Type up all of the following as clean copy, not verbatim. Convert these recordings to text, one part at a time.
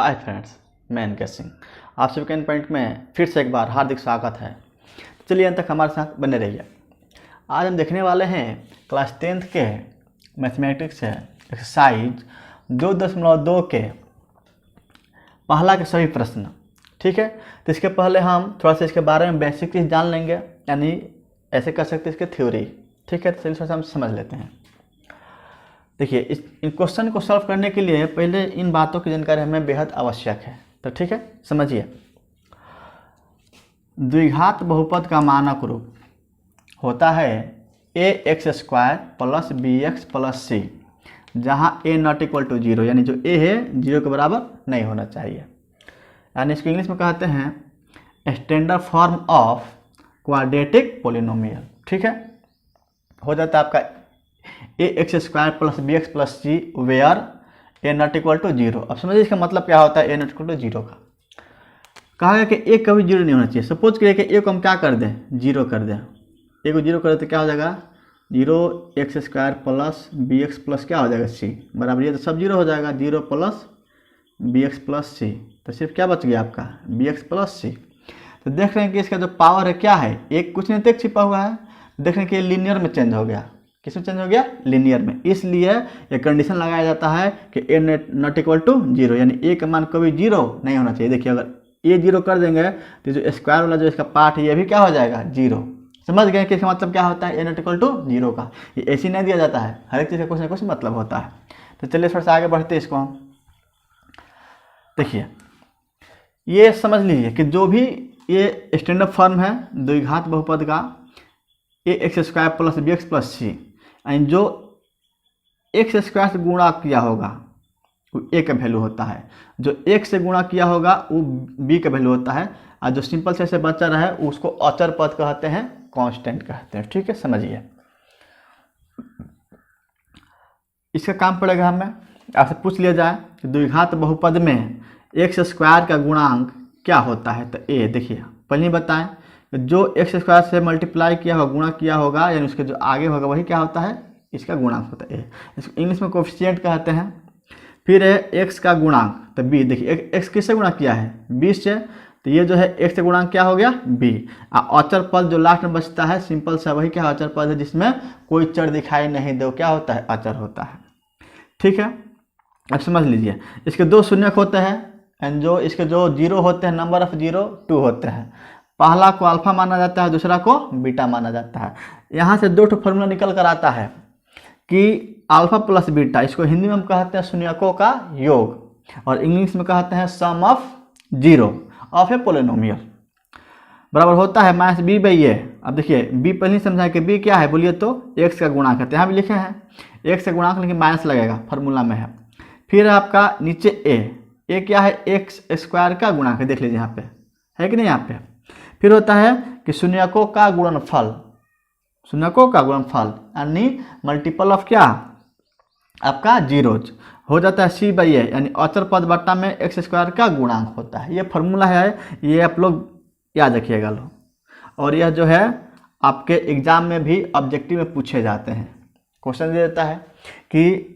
Hi friends, मैं N K Singh आप सभी के पॉइंट में फिर से एक बार हार्दिक स्वागत है। चलिए अंत तक हमारे साथ बने रहिए। आज हम देखने वाले हैं क्लास 10th के मैथमेटिक्स है एक्सरसाइज 2.2 के पहला के सभी प्रश्न। ठीक है, तो इसके पहले हम थोड़ा सा इसके बारे में बेसिक चीज़ जान लेंगे, यानी ऐसे कर सकते हैं इसके थ्योरी। ठीक है, तो चलिए थोड़ा सा हम समझ लेते हैं। देखिए, इन क्वेश्चन को सॉल्व करने के लिए पहले इन बातों की जानकारी हमें बेहद आवश्यक है। तो ठीक है, समझिए। द्विघात बहुपद का मानक रूप होता है ax² plus bx plus c, जहाँ a नॉट इक्वल टू 0, यानी जो a है 0 के बराबर नहीं होना चाहिए। यानी इसको इंग्लिश में कहते हैं standard form of quadratic polynomial. ठीक है, हो जाता है आपका ax² plus bx plus c where a not equal to 0। अब समझिए इसका मतलब क्या होता है a नॉट इक्वल टू 0 का। कहा गया कि a कभी 0 नहीं होना चाहिए। सपोज करिए कि a को हम क्या कर दें, 0 कर दें। a को 0 कर दें तो क्या हो जाएगा, 0x² प्लस bx प्लस क्या हो जाएगा c बराबर, ये तो सब 0 हो जाएगा, 0 प्लस bx प्लस c। तो सिर्फ क्या बच गया आपका bx प्लस c। तो देख रहे हैं कि इसका जो पावर है क्या है, एक कुछ नहीं तो एक छिपा हुआ है। देख रहे हैं कि लीनियर में चेंज हो गया। किसमें चेंज हो गया, लीनियर में। इसलिए ये कंडीशन लगाया जाता है कि a नॉट इक्वल टू 0, यानी a का मान कभी 0 नहीं होना चाहिए। देखिए, अगर a 0 कर देंगे तो जो स्क्वायर वाला जो इसका पार्ट है ये भी क्या हो जाएगा 0। समझ गए कि इसका मतलब क्या होता है a नॉट इक्वल टू 0 का। ये ऐसे नहीं दिया जाता है, हर एक चीज़ का कुछ ना कुछ मतलब होता है। तो चलिए थोड़ा सा आगे बढ़ते हैं इसको हम। देखिए, ये समझ लीजिए कि जो भी ये स्टैंडर्ड फॉर्म है द्विघात बहुपद का ax² plus bx plus c, and जो x² से गुणा किया होगा वो a का वैल्यू होता है, जो x से गुणा किया होगा वो b का वैल्यू होता है, और जो सिंपल से ऐसे बचा रहा है उसको अचर पद कहते हैं, कांस्टेंट कहते हैं। ठीक है, समझिए। इसका काम पड़ेगा हमें, आपसे पूछ लिया जाए कि द्विघात बहुपद में x² का गुणांक क्या होता है, तो a। देखिए, पहले बताएं जो x² से मल्टीप्लाई किया होगा, गुणा किया होगा, यानी उसके जो आगे होगा वही क्या होता है, इसका गुणांक होता है a। इसको इंग्लिश में कोएफिशिएंट कहते हैं। फिर है x का गुणांक, तो b। देखिए, x किससे गुणा किया है, 20 से, तो ये जो है x से गुणांक क्या हो गया b। अचर पद जो लास्ट में बचता है सिंपल सा वही क्या अचर पद है, जिसमें कोई चर दिखाई नहीं दे, क्या होता है, अचर होता है। ठीक है, अब समझ लीजिए। इसके दो शून्यक होते हैं, एंड जो इसके जो 0 होते हैं, नंबर ऑफ 0 2 होते हैं। पहला को अल्फा माना जाता है, दूसरा को बीटा माना जाता है। यहाँ से दो फार्मूला निकल कर आता है कि अल्फा प्लस बीटा, इसको हिंदी में हम कहते हैं शून्यकों का योग, और इंग्लिश में कहते हैं सम ऑफ 0 ऑफ ए पोलिनोमियल, बराबर होता है -b/a। अब देखिए, b पहले समझाए कि b क्या है, बोलिए तो x का गुणांक है। यहाँ भी लिखे हैं x का गुणांक, लेकिन माइनस लगेगा, फार्मूला में है। फिर आपका नीचे a क्या है, x² का गुणांक है। देख लीजिए यहाँ पे है कि नहीं, यहाँ पे। फिर होता है कि शून्यकों का गुणनफल, शून्यकों का गुणनफल यानी मल्टीपल ऑफ क्या आपका 0 हो जाता है c/a, यानी अचर पद बट्टा में x² का गुणांक होता है। ये फार्मूला है, ये आप लोग याद रखिएगा लो। और यह जो है आपके एग्जाम में भी ऑब्जेक्टिव में पूछे जाते हैं, क्वेश्चन दे देता है कि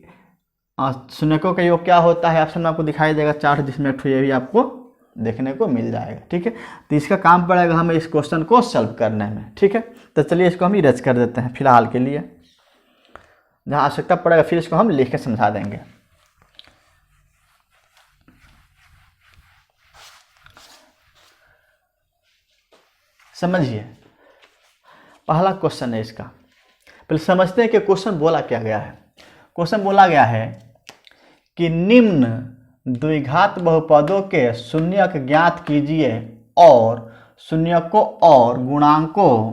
शून्यकों का योग क्या होता है। ऑप्शन में आपको दिखाई देगा चार्ट, जिसमें ये भी आपको देखने को मिल जाएगा। ठीक है, तो इसका काम पड़ेगा हमें इस क्वेश्चन को सॉल्व करने में। ठीक है, तो चलिए इसको हम इरेज कर देते हैं फिलहाल के लिए, जहाँ आवश्यकता पड़ेगा फिर इसको हम लिख के समझा देंगे। समझिए, पहला क्वेश्चन है इसका। पहले समझते हैं कि क्वेश्चन बोला क्या गया है। क्वेश्चन बोला गया है कि निम्न द्विघात बहुपदों के शून्यक ज्ञात कीजिए और शून्यकों और गुणांकों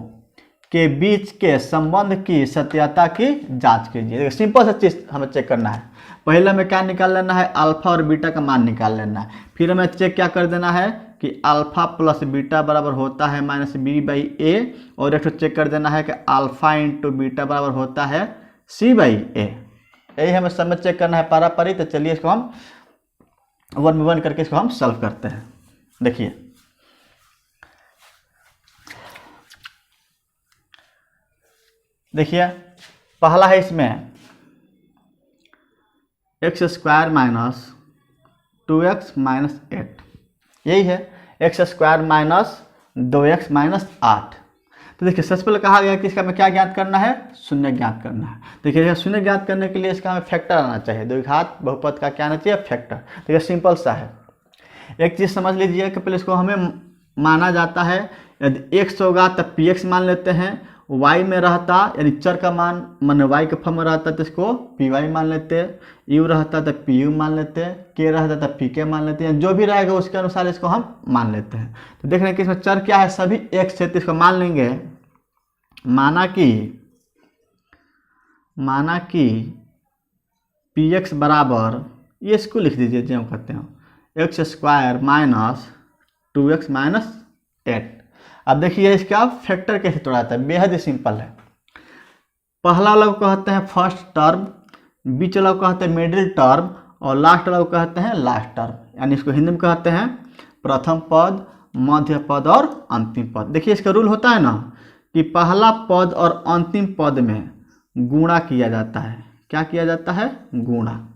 के बीच के संबंध की सत्यता की जांच कीजिए। सिंपल सा चीज हमें चेक करना है। पहले हमें क्या निकाल लेना है, अल्फा और बीटा का मान निकाल लेना है। फिर हमें चेक क्या कर देना है कि अल्फा प्लस बीटा बराबर होता है -b/a, और एक चेक कर देना है कि अल्फा इंटू बीटा बराबर होता है c/a। यही हमें समय चेक करना है पारापारी। तो चलिए इसको हम 1 by 1 करके इसको हम सॉल्व करते हैं। देखिए, पहला है इसमें x² माइनस 2x माइनस 8, यही है x square minus 2x minus 8। तो देखिए सबसे पहले कहा गया कि इसका हमें क्या ज्ञात करना है, शून्य ज्ञात करना है। देखिए शून्य ज्ञात करने के लिए इसका हमें फैक्टर आना चाहिए, द्विघात बहुपद का क्या आना चाहिए, फैक्टर। देखिए सिंपल सा है, एक चीज़ समझ लीजिए कि पहले इसको हमें माना जाता है, यदि x होगा तब px मान लेते हैं, y में रहता यानी चर का मान माने y के फॉर्म में रहता तो इसको py मान लेते हैं, u रहता तो pu मान लेते हैं, k रहता तो pk मान लेते हैं, जो भी रहेगा उसके अनुसार इसको हम मान लेते हैं। तो देख रहे हैं कि इसमें चर क्या है, सभी x है तो इसको मान लेंगे, माना कि px बराबर, ये इसको लिख दीजिए जो कहते हैं x square minus 2x minus 8। अब देखिए इसका फैक्टर कैसे तोड़ा जाता है, बेहद ही सिंपल है। पहला वाला को कहते हैं फर्स्ट टर्म, बीच वाला को कहते हैं मिडिल टर्म और लास्ट वाला को कहते हैं लास्ट टर्म, यानी इसको हिंदी में कहते हैं प्रथम पद, मध्य पद और अंतिम पद। देखिए इसका रूल होता है ना कि पहला पद और अंतिम पद में गुणा किया जाता है। क्या किया जाता है, गुणा।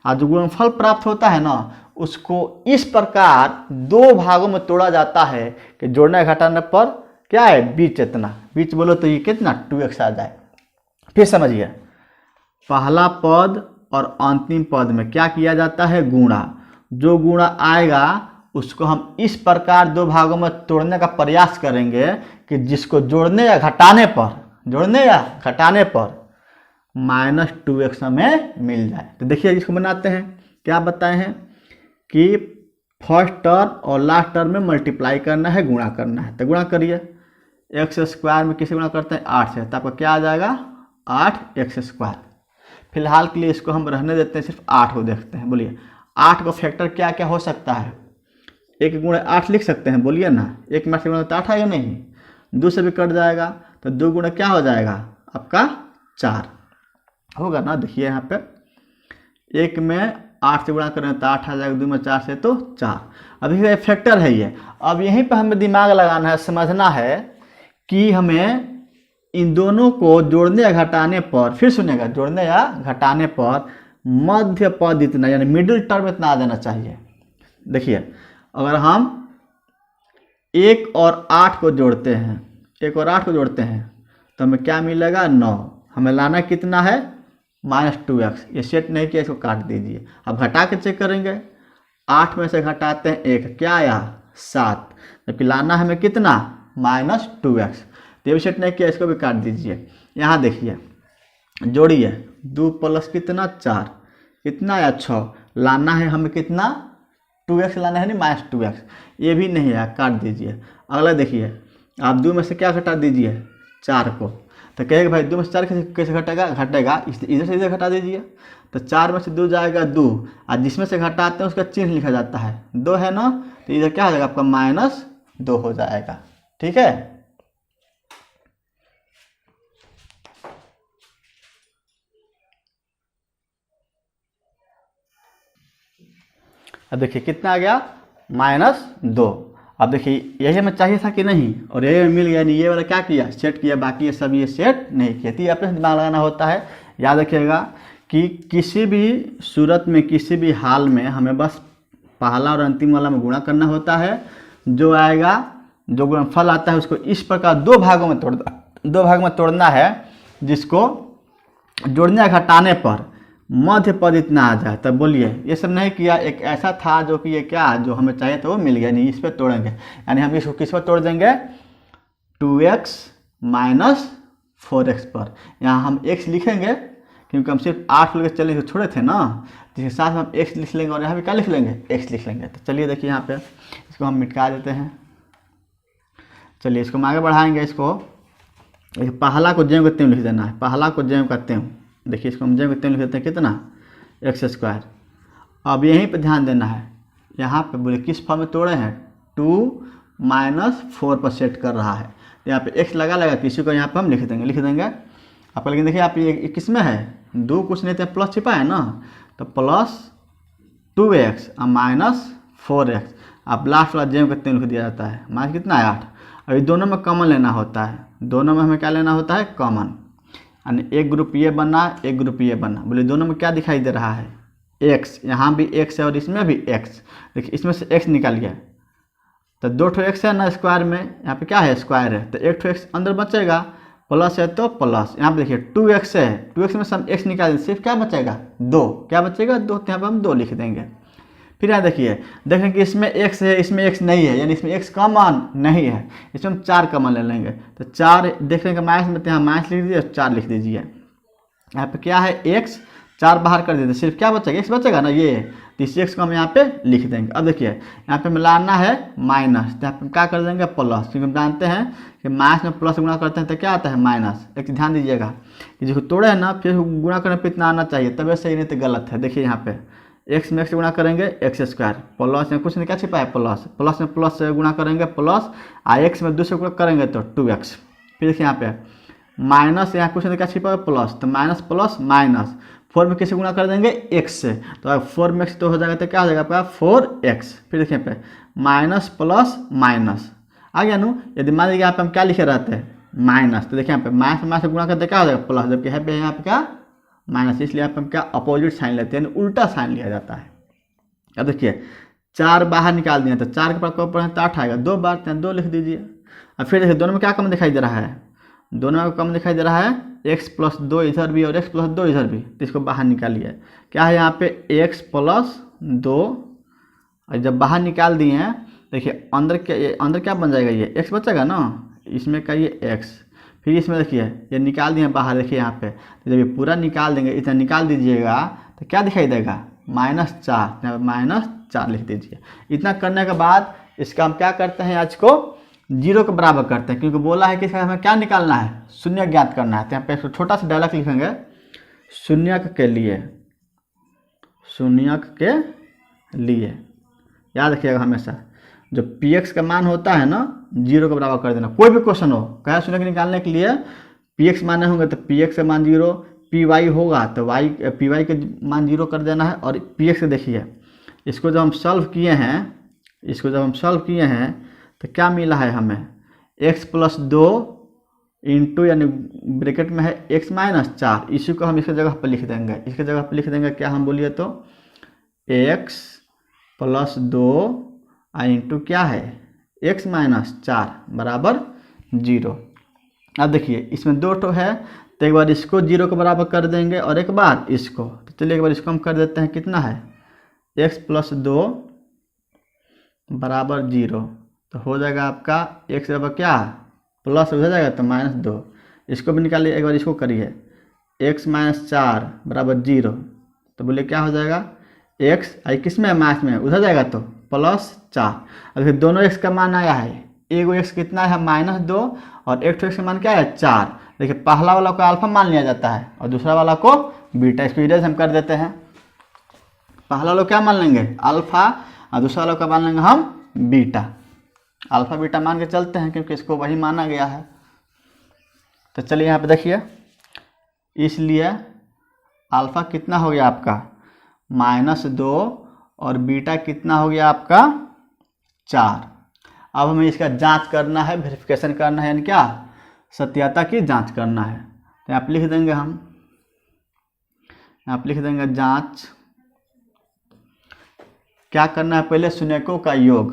और जो गुणनफल प्राप्त होता है ना उसको इस प्रकार दो भागों में तोड़ा जाता है कि जोड़ने घटाने पर क्या है, बीच इतना, बीच बोलो तो ये कितना 2x आ जाए। फिर समझिए, पहला पद और अंतिम पद में क्या किया जाता है, गुणा। जो गुणा आएगा उसको हम इस प्रकार दो भागों में तोड़ने का प्रयास करेंगे कि जिसको जोड़ने या घटाने पर माइनस 2x हमें मिल जाए। तो देखिए इसको बनाते हैं, क्या बताए हैं कि फर्स्ट टर्म और लास्ट टर्म में मल्टीप्लाई करना है, गुणा करना है। तो गुणा करिए, एक्स स्क्वायर में किसे गुणा करते हैं, 8 से, तो आपका क्या आ जाएगा 8x स्क्वायर। फिलहाल के लिए इसको हम रहने देते हैं, सिर्फ 8 को देखते हैं। बोलिए 8 का फैक्टर क्या क्या हो सकता है, 1 गुणे 8 लिख सकते हैं, बोलिए ना, 1 में 8 गुणा तो 8 आएगा नहीं, 2 से भी कट जाएगा तो 2 गुणे क्या हो जाएगा आपका 4 होगा ना। देखिए यहाँ पे 1 में 8 से गुणा करें तो 8 आ जाएगा, 2 में 4 से तो 4। अभी ये फैक्टर है ये। अब यहीं पर हमें दिमाग लगाना है, समझना है कि हमें इन दोनों को जोड़ने या घटाने पर, फिर सुनिएगा, जोड़ने या घटाने पर मध्य पद इतना यानी मिडिल टर्म इतना आ जाना चाहिए। देखिए अगर हम 1 और 8 को जोड़ते हैं, 1 और 8 को जोड़ते हैं तो हमें क्या मिलेगा 9। हमें लाना कितना है माइनस 2x। ये सेट नहीं किया, इसको काट दीजिए। अब घटा के चेक करेंगे, 8 में से घटाते हैं 1, क्या आया 7, जबकि लाना हमें कितना माइनस 2x। तो ये भी सेट नहीं किया, इसको भी काट दीजिए। यहाँ देखिए जोड़िए, 2 प्लस कितना 4, कितना आया 6, लाना है हमें कितना 2x लाना है, नहीं माइनस 2x। ये भी नहीं आया, काट दीजिए। अगला देखिए, आप 2 में से क्या घटा दीजिए 4 को, तो कहेगा भाई 2 में से 4 कैसे घटेगा, इधर से इधर घटा दीजिए। तो 4 में से 2 जाएगा 2, और जिसमें से घटाते हैं उसका चिन्ह लिखा जाता है 2 है ना, तो इधर क्या हो जाएगा आपका माइनस 2 हो जाएगा। ठीक है, अब देखिए कितना आ गया माइनस 2। अब देखिए यही हमें चाहिए था कि नहीं, और यही मिल गया नहीं, ये वाला क्या किया सेट किया, बाकी ये सब ये सेट नहीं किया। तो ये अपने दिमाग लगाना होता है। याद रखिएगा कि किसी भी सूरत में, किसी भी हाल में हमें बस पहला और अंतिम वाला में गुणा करना होता है। जो आएगा, जो गुणनफल आता है उसको इस प्रकार दो भागों में तोड़ना है जिसको जोड़ने या घटाने पर मध्य पद इतना आ जाए। तब बोलिए, ये सब नहीं किया, एक ऐसा था जो कि ये क्या जो हमें चाहिए तो वो मिल गया नहीं, इस पर तोड़ेंगे। यानी हम इसको किस पर तोड़ देंगे 2x माइनस 4x पर। यहाँ हम x लिखेंगे क्योंकि हम सिर्फ 8 लेकर चले छोड़े थे ना, जिसके साथ हम x लिख लेंगे और यहाँ पे क्या लिख लेंगे x लिख लेंगे। तो चलिए देखिए यहाँ पे इसको हम मिटा देते हैं। चलिए इसको हम आगे बढ़ाएंगे। इसको पहला को ज्यों का त्यों लिख देना है, पहला को ज्यों का त्यों। देखिए इसको हम ज्यों का त्यों लिख देते हैं, कितना x स्क्वायर। अब यहीं पे ध्यान देना है, यहाँ पे बोले किस फॉर्म में तोड़े हैं 2 माइनस 4 पर सेट कर रहा है। यहाँ पे x लगा किसी को यहाँ पे हम लिख देंगे आपका। लेकिन देखिए आप ये किस में है 2 कुछ नहीं थे, प्लस छिपा है ना, तो प्लस 2x और माइनस 4x। अब लास्ट वाला ज्यों का त्यों लिख दिया जाता है, माइनस कितना है 8। और ये दोनों में कॉमन लेना होता है, दोनों में हमें क्या लेना होता है कॉमन, यानी एक ग्रुप ये बना एक ग्रुप ये बना। बोले दोनों में क्या दिखाई दे रहा है एक्स, यहाँ भी एक्स है और इसमें भी एक्स। देखिए इसमें से एक्स निकल गया, तो 2 ठो एक्स है ना स्क्वायर में, यहाँ पे क्या है स्क्वायर है, तो 1 ठो एक्स अंदर बचेगा, प्लस है तो प्लस। यहाँ पे देखिए 2x है, 2x में से हम x निकाल देंगे, सिर्फ क्या बचेगा 2, क्या बचेगा 2, तो यहाँ पर हम 2 लिख देंगे। फिर यहाँ देखिए, देखें कि इसमें x है, इसमें x नहीं है, यानी इसमें x कॉमन नहीं है, इसमें हम 4 कॉमन ले लेंगे, तो 4 देखने का माइनस में, यहाँ माइनस लिख दीजिए और 4 लिख दीजिए। यहाँ पे क्या है x, 4 बाहर कर देते, सिर्फ क्या बचेगा x बचेगा ना, ये तो इस x को हम यहाँ पे लिख देंगे। अब देखिए यहाँ पे मिलाना है माइनस, तो यहाँ पे क्या कर देंगे प्लस, क्योंकि हम जानते हैं कि माइनस में प्लस गुणा करते हैं तो क्या आता है माइनस। एक ध्यान दीजिएगा कि जो तोड़े हैं ना, फिर गुणा करने पर इतना आना चाहिए, तब सही, नहीं तो गलत है। देखिए यहाँ पे x में x से गुणा करेंगे एक्स स्क्वायर, प्लस में कुछ नहीं क्या छिपा है प्लस, प्लस में प्लस से गुणा करेंगे प्लस, x में 2 से गुणा करेंगे तो 2x। फिर देखिए यहाँ पे माइनस, यहाँ कुछ नहीं क्या छिपा है प्लस, तो माइनस प्लस माइनस, 4 में किसे गुणा कर देंगे x से, तो 4 में x तो हो जाएगा, तो क्या हो जाएगा आपका 4x। फिर देखिए यहाँ पे माइनस प्लस माइनस आ गया नु। यदि मान लीजिए यहाँ पे हम क्या लिखे रहते हैं माइनस, तो देखिए यहाँ पे माइनस माइनस से गुणा करते क्या हो जाएगा प्लस, जबकि यहाँ पे क्या माइनस, इसलिए यहाँ पे हम क्या अपोजिट साइन लेते हैं, उल्टा साइन लिया जाता है। अब देखिए 4 बाहर निकाल दिए, तो 4 के पास कब पढ़ें तो 8 आएगा, 2 बार 2 लिख दीजिए। अब फिर देखिए दोनों में क्या कम दिखाई दे रहा है, दोनों में कम दिखाई दे रहा है x प्लस 2 इधर भी और x प्लस 2 इधर भी, तो इसको बाहर निकालिए। क्या है यहाँ पे x प्लस 2, और जब बाहर निकाल दिए हैं देखिए अंदर क्या बन जाएगा, ये x बचेगा ना, इसमें का ये x, फिर इसमें देखिए ये निकाल दिए बाहर, देखिए यहाँ पे, तो जब ये पूरा निकाल देंगे, इतना निकाल दीजिएगा तो क्या दिखाई देगा -4, -4 लिख दीजिए। इतना करने के बाद इसका हम क्या करते हैं, आज को 0 के बराबर करते हैं, क्योंकि बोला है कि इसका हमें क्या निकालना है, शून्य ज्ञात करना है। तो यहाँ पे छोटा सा डायलॉग लिखेंगे, शून्यक के लिए, शून्यक के लिए याद रखिएगा हमेशा, जो px का मान होता है ना 0 के बराबर कर देना। कोई भी क्वेश्चन हो, क्या शून्य के निकालने के लिए px माने होंगे तो px का मान 0, py होगा तो py के मान 0 कर देना है। और px से देखिए इसको जब हम सॉल्व किए हैं, तो क्या मिला है हमें, x प्लस 2 इंटू, यानी ब्रैकेट में है x माइनस 4, इसी को हम इसके जगह पर लिख देंगे, इसके जगह पर लिख देंगे क्या हम बोलिए तो x प्लस 2 इंटू क्या है x माइनस 4 बराबर 0। अब देखिए इसमें 2 ठो है, तो एक बार इसको 0 के बराबर कर देंगे और एक बार इसको, तो चलिए एक बार इसको हम कर देते हैं, कितना है x प्लस 2 बराबर 0, तो हो जाएगा आपका x बराबर क्या प्लस हो जाएगा तो -2, इसको भी निकालिए, एक बार इसको करिए, x माइनस 4 बराबर 0, तो बोलिए क्या हो जाएगा x आई किस में मैथ में उधर जाएगा तो +4। अब फिर दोनों x का मान आया है, एगो x कितना है -2 और एक x का मान क्या है 4। देखिए पहला वाला को अल्फा मान लिया जाता है और दूसरा वाला को बीटा, इसको इरेज हम कर देते हैं। पहला वाला क्या मान लेंगे अल्फा और दूसरा वाला का मान लेंगे हम बीटा, अल्फा बीटा मान के चलते हैं क्योंकि इसको वही माना गया है। तो चलिए यहाँ पे देखिए, इसलिए अल्फा कितना हो गया आपका -2 और बीटा कितना हो गया आपका 4। अब हमें इसका जांच करना है, वेरिफिकेशन करना है, यानी क्या सत्यता की जांच करना है। तो यहाँ पे लिख देंगे हम, यहाँ पे लिख देंगे जांच, क्या करना है पहले शून्यकों का योग,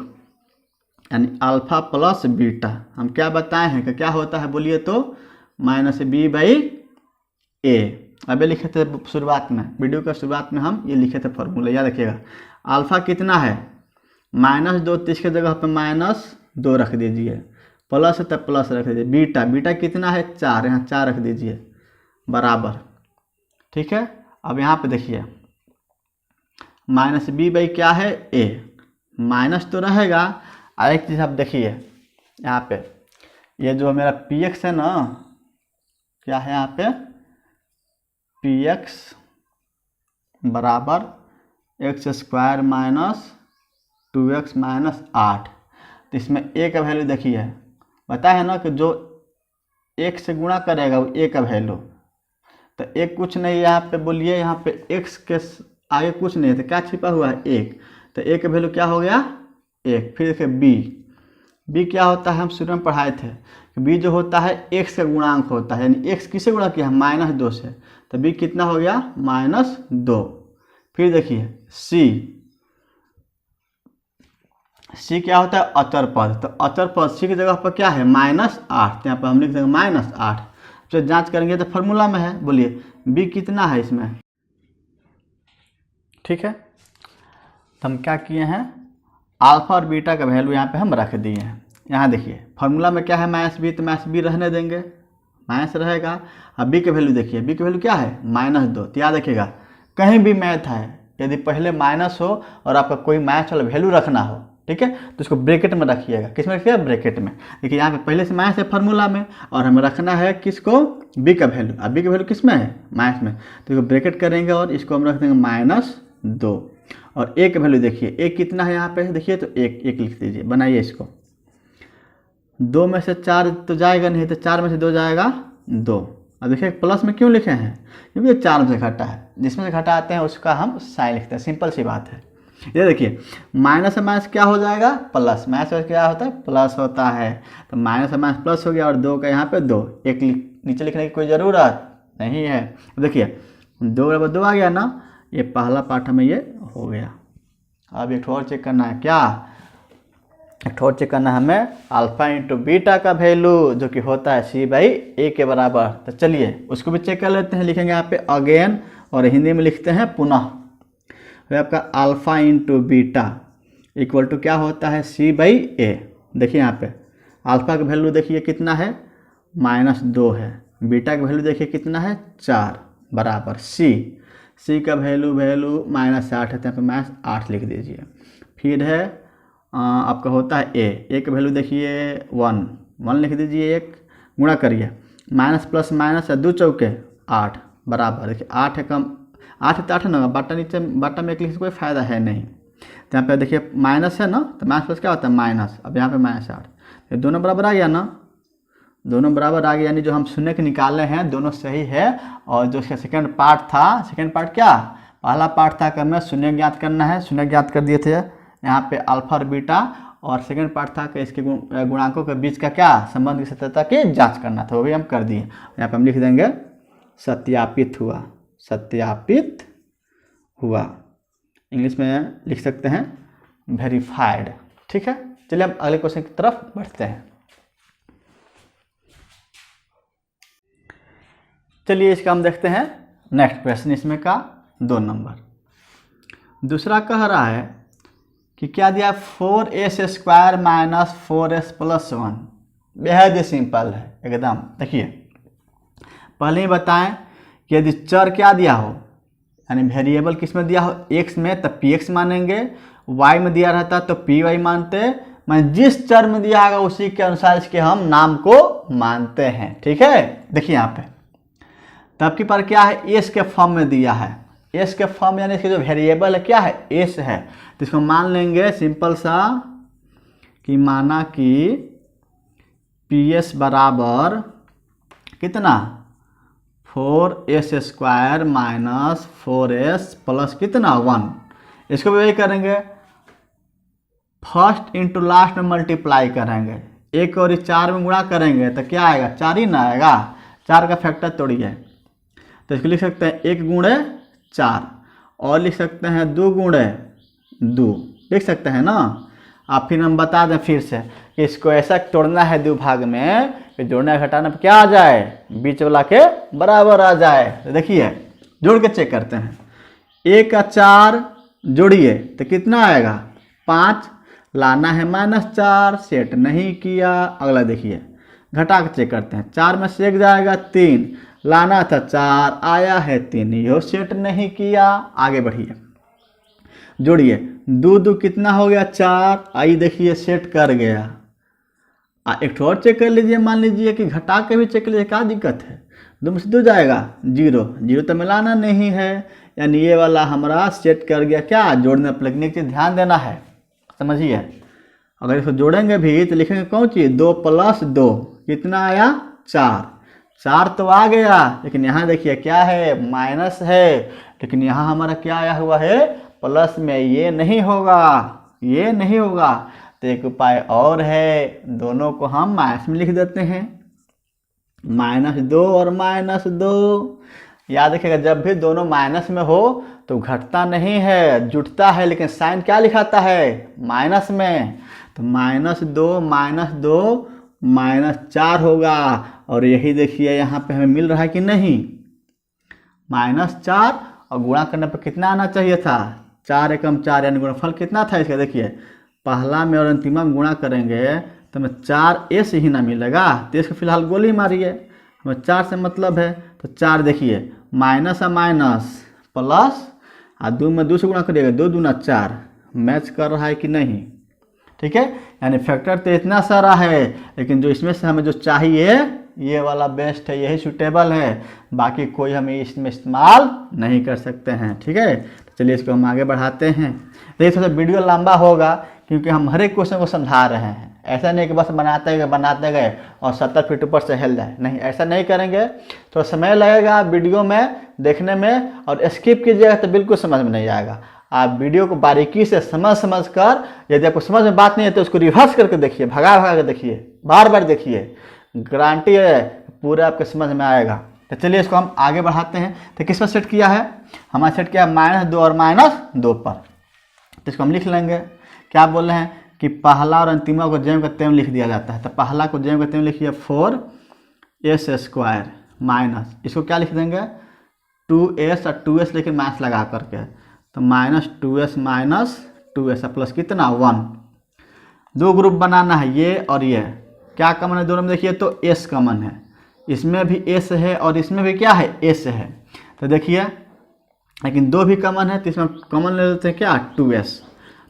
यानी अल्फा प्लस बीटा। हम क्या बताए हैं कि क्या होता है बोलिए तो -b/a। अभी लिखे थे शुरुआत में, वीडियो का शुरुआत में हम ये लिखे थे फॉर्मूला, याद रखिएगा। अल्फा कितना है -2, तो इसके जगह पे -2 रख दीजिए, प्लस है तो प्लस रख दीजिए। बीटा कितना है 4, यहाँ 4 रख दीजिए बराबर, ठीक है। अब यहाँ पे देखिए -b/ क्या है a, माइनस तो रहेगा। और एक चीज़ आप देखिए यहाँ पे, ये जो मेरा px है ना, क्या है यहाँ पे px बराबर x² - 2x - 8। तो इसमें a का वैल्यू देखिए, पता है ना कि जो 1 से गुणा करेगा वो a का वैल्यू, तो एक कुछ नहीं है यहाँ पे, बोलिए यहाँ पे x के आगे कुछ नहीं है, तो क्या छिपा हुआ है 1, तो a का वैल्यू क्या हो गया 1। फिर देखिए b क्या होता है, हम शुरू में पढ़ाए थे कि b जो होता है x का गुणांक होता है, यानी x किसे गुणा किया है -2 से, तो b कितना हो गया -2। फिर देखिए सी क्या होता है, अचर पद। तो अचर पद सी की जगह पर क्या है, -8। यहाँ पर हम लिख देंगे -8। तो जांच करेंगे तो फॉर्मूला में है, बोलिए बी कितना है इसमें। ठीक है, तो हम क्या किए हैं, अल्फा और बीटा का वैल्यू यहाँ पे हम रख दिए हैं। यहाँ देखिए फॉर्मूला में क्या है, -b, तो -b रहने देंगे, माइनस रहेगा। अब बी के वैल्यू देखिए, बी के वैल्यू क्या है, -2। तो याद रखिएगा कहीं भी मैथ है, यदि पहले माइनस हो और आपका कोई मैथ वाला वैल्यू रखना हो, ठीक है, तो इसको ब्रैकेट में रखिएगा। किस में रखिएगा, ब्रैकेट में। देखिए यहाँ पे पहले से माइनस है फॉर्मूला में, और हमें रखना है किसको, बी का वैल्यू। अब बी का वैल्यू किस में है, माइनस में, तो इसको ब्रैकेट करेंगे और इसको हम रख देंगे -2। और ए का वैल्यू देखिए, ए कितना है यहाँ पे, देखिए तो एक लिख दीजिए, बनाइए इसको। 2 में से 4 तो जाएगा नहीं, तो 4 में से 2 जाएगा 2। अब देखिए प्लस में क्यों लिखे हैं, क्योंकि 4 में से घटा है, जिसमें से घटाते हैं उसका हम साइन लिखते हैं, सिंपल सी बात है। ये देखिए माइनस से माइनस क्या हो जाएगा, प्लस। माइनस से क्या होता है, प्लस होता है। तो माइनस से माइनस प्लस हो गया, और 2 का यहाँ पे 2, एक नीचे लिखने की कोई ज़रूरत नहीं है। देखिए 2 बराबर 2 आ गया ना, ये पहला पार्ट हमें ये हो गया। अब एक और चेक करना है, क्या एक और चेक करना है हमें, अल्फा इंटू बीटा का वैल्यू, जो कि होता है c/a के बराबर। तो चलिए उसको भी चेक कर लेते हैं। लिखेंगे यहाँ पे अगेन, और हिंदी में लिखते हैं पुनः। तो आपका alpha into beta equal to क्या होता है, c/a। देखिए यहाँ पे अल्फा का वैल्यू देखिए कितना है, -2 है। बीटा का वैल्यू देखिए कितना है, 4 बराबर सी का वैल्यू -8 है, तो यहाँ पे -8 लिख दीजिए। फिर है आपका होता है ए का वैल्यू देखिए 1 लिख दीजिए, 1 गुणा करिए, माइनस प्लस माइनस है 2 चौके 8 बराबर। देखिए 8 है कम, 8 है तो 8 ना, बाटा नीचे बाटा में 1 लिखने से कोई फ़ायदा है नहीं। तो यहाँ पे देखिए माइनस है ना, तो माइनस प्लस क्या होता है, माइनस। अब यहाँ पे -8, तो दोनों बराबर आ गया ना, दोनों बराबर आ गया, यानी जो हम शून्य के निकाले हैं दोनों सही है। और जो इसका सेकंड पार्ट था, सेकंड पार्ट क्या, पहला पार्ट था कि हमें शून्य ज्ञात करना है, शून्य ज्ञात कर दिए थे यहाँ पे अल्फा और बीटा। और सेकंड पार्ट था कि इसके गुणांकों के बीच का क्या संबंध की सत्यता की जांच करना था, वो भी हम कर दिए। यहाँ पे हम लिख देंगे सत्यापित हुआ, सत्यापित हुआ। इंग्लिश में लिख सकते हैं वेरीफाइड। ठीक है, चलिए हम अगले क्वेश्चन की तरफ बढ़ते हैं। चलिए इसका हम देखते हैं नेक्स्ट क्वेश्चन, इसमें का 2 नंबर। दूसरा कह रहा है कि क्या दिया, 4s² - 4s + 1। बेहद ही सिंपल है एकदम। देखिए पहले ही बताएं कि यदि चर क्या दिया हो, यानी वेरिएबल किस में दिया हो, x में, तब px मानेंगे। y में दिया रहता तो py मानते। मैं जिस चर में दिया होगा उसी के अनुसार इसके हम नाम को मानते हैं। ठीक है, देखिए यहाँ पे तब की पर क्या है, एस के फॉर्म में दिया है। एस के फॉर्म यानी इसके जो वेरिएबल है क्या है, एस है। तो इसको मान लेंगे सिंपल सा कि माना कि पी एस बराबर कितना, 4s² - 4s + कितना 1। इसको भी वही करेंगे, फर्स्ट इंटू लास्ट में मल्टीप्लाई करेंगे, 1 और 4 में गुणा करेंगे तो क्या आएगा, 4 ही ना आएगा। 4 का फैक्टर तोड़िए, तो इसको लिख सकते हैं 1 × 4, और लिख सकते हैं 2 × 2, लिख सकते हैं ना। आप फिर हम बता दें फिर से कि इसको ऐसा तोड़ना है 2 भाग में कि जोड़ना घटाना पर क्या आ जाए, बीच वाला के बराबर आ जाए। तो देखिए जोड़ के चेक करते हैं, 1 का 4 जोड़िए तो कितना आएगा, 5। लाना है -4, सेट नहीं किया। अगला देखिए घटा के चेक करते हैं, 4 में से 1 जाएगा 3, लाना था 4 आया है 3, यह सेट नहीं किया। आगे बढ़िए, जोड़िए 2 2 कितना हो गया, 4। आइए देखिए सेट कर गया। एक और चेक कर लीजिए, मान लीजिए कि घटा के भी चेक लीजिए, क्या दिक्कत है। 2 में से 2 जाएगा 0, 0 तो मिलाना नहीं है, यानी ये वाला हमारा सेट कर गया। क्या जोड़ने पर लिखने की ध्यान देना है, समझिए। अगर इसको जोड़ेंगे भी तो लिखेंगे कौन चीज़, 2 + 2 कितना आया, 4। 4 तो आ गया, लेकिन यहाँ देखिए क्या है, माइनस है। लेकिन यहाँ हमारा क्या आया हुआ है, प्लस में। ये नहीं होगा, ये नहीं होगा। तो एक उपाय और है, दोनों को हम माइनस में लिख देते हैं, -2 और -2। याद रखिएगा जब भी दोनों माइनस में हो तो घटता नहीं है, जुटता है, लेकिन साइन क्या लिखाता है, माइनस में। तो -2 -4 होगा। और यही देखिए यहाँ पे हमें मिल रहा है कि नहीं, -4, और गुणा करने पर कितना आना चाहिए था, 4 एकम 4, यानी गुणनफल कितना था इसका, देखिए पहला में और अंतिमा में गुणा करेंगे तो हमें 4s ही ना मिलेगा, तो इसको फिलहाल गोली मारिए, हमें 4 से मतलब है। तो 4 देखिए माइनस और माइनस प्लस, और 2 में 2 से गुणा करिएगा, 2 दूना 4, मैच कर रहा है कि नहीं, ठीक है। यानी फैक्टर तो इतना सारा है, लेकिन जो इसमें से हमें जो चाहिए ये वाला बेस्ट है, यही सूटेबल है, बाकी कोई हम इसमें इस्तेमाल नहीं कर सकते हैं, ठीक है। तो चलिए इसको हम आगे बढ़ाते हैं। तो ये थोड़ा वीडियो लंबा होगा क्योंकि हम हर एक क्वेश्चन को समझा रहे हैं, ऐसा नहीं कि बस बनाते गए और 70 फीट ऊपर से हिल जाए, नहीं, ऐसा नहीं करेंगे। तो समय लगेगा वीडियो में देखने में, और स्किप कीजिएगा तो बिल्कुल समझ में नहीं आएगा। आप वीडियो को बारीकी से समझ कर, यदि आपको समझ में बात नहीं है तो उसको रिवर्स करके देखिए, भगा के देखिए, बार बार देखिए, गारंटी है पूरा आपके समझ में आएगा। तो चलिए इसको हम आगे बढ़ाते हैं। तो किस पर सेट किया है, हमारा सेट किया है -2 और -2 पर। तो इसको हम लिख लेंगे, क्या बोल रहे हैं कि पहला और अंतिमा को ज्यों का त्यों लिख दिया जाता है। तो पहला को ज्यों का त्यों लिखिए 4s² माइनस, इसको क्या लिख देंगे 2s, और 2s लेके माइनस लगा करके, तो -2s माइनस 2s प्लस कितना 1। दो ग्रुप बनाना है, ये और ये, क्या कॉमन है दोनों में, देखिए तो s कॉमन है, इसमें भी s है और इसमें भी क्या है s है। तो देखिए लेकिन 2 भी कॉमन है, तो इसमें कॉमन ले लेते हैं क्या 2s,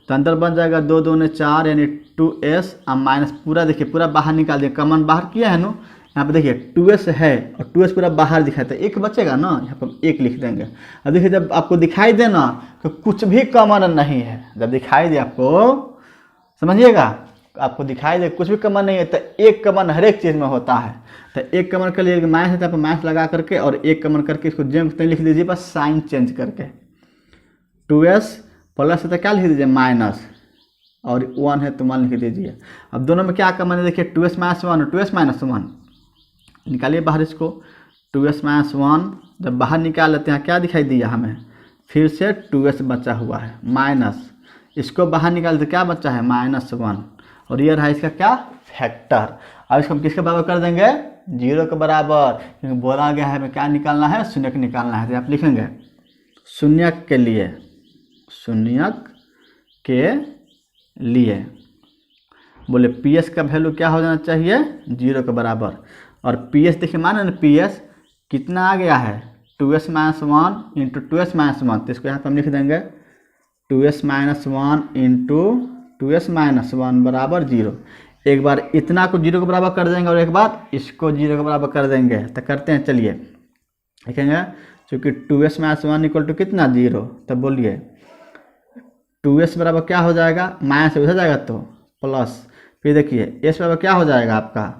तो अंदर बन जाएगा 2 2 4 यानी 2s, और माइनस पूरा देखिए पूरा बाहर निकाल दिया, कॉमन बाहर किया है ना, यहाँ पे देखिए 2s है और 2s पूरा बाहर दिखाई, तो एक बचेगा ना, यहाँ पर 1 लिख देंगे। अब देखिए जब आपको दिखाई दे ना तो कुछ भी कॉमन नहीं है, जब दिखाई दे आपको, समझिएगा, आपको दिखाई दे कुछ भी कॉमन नहीं है, तो एक कॉमन हर एक चीज़ में होता है। तो एक कॉमन कर लिए माइनस है तो आप माइनस लगा करके, और एक कॉमन करके इसको जेम लिख दीजिए, बस साइन चेंज करके, 2s प्लस है तो क्या लिख दीजिए माइनस, और 1 है तो 1 लिख दीजिए। अब दोनों में क्या कॉमन है, देखिए 2s - 1 और 2s - 1, निकालिए बाहर इसको, 2s - 1 जब बाहर निकाल लेते हैं क्या दिखाई दिया हमें, फिर से 2s बचा हुआ है माइनस, इसको बाहर निकालते क्या बचा है -1, और ये रहा इसका क्या फैक्टर। अब इसको हम किसके बराबर कर देंगे, 0 के बराबर, क्योंकि बोला गया है हमें क्या निकालना है, शून्यक निकालना है। तो आप लिखेंगे शून्यक के लिए, शून्यक के लिए बोले PS का वैल्यू क्या हो जाना चाहिए 0 के बराबर, और PS देखिए माने ना PS कितना आ गया है 2s - 1 इंटू 2s - 1, तो इसको यहाँ पर हम लिख देंगे 2s - 1 इंटू 2s - 1 बराबर 0। एक बार इतना को 0 के बराबर कर देंगे और एक बार इसको 0 के बराबर कर देंगे, तो करते हैं, चलिए देखेंगे, क्योंकि 2s - 1 इक्वल टू कितना 0, तब बोलिए 2s बराबर क्या हो जाएगा, माइनस उधर जाएगा तो प्लस, फिर देखिए s बराबर क्या हो जाएगा आपका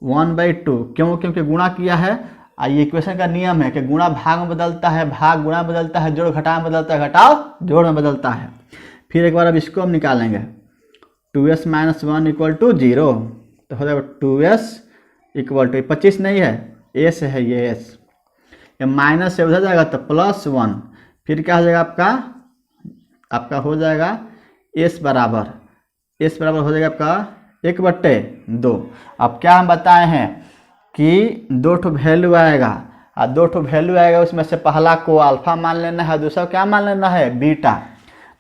1/2, क्यों, क्योंकि गुणा किया है। ये इक्वेशन का नियम है कि गुणा भाग में बदलता है, भाग गुणा में बदलता है, जोड़ घटाव में बदलता है, घटाव जोड़ में बदलता है। फिर एक बार अब इसको हम निकालेंगे 2s - 1 इक्वल टू 0, तो हो जाएगा 2s इक्वल टू 25 नहीं है s है, ये s, ये माइनस से उधर जाएगा तो +1, फिर क्या हो जाएगा आपका हो जाएगा s बराबर हो जाएगा आपका 1/2। अब क्या हम बताए हैं कि 2 ठो वैल्यू आएगा, और 2 ठो वैल्यू आएगा, उसमें से पहला को अल्फा मान लेना है, दूसरा क्या मान लेना है बीटा।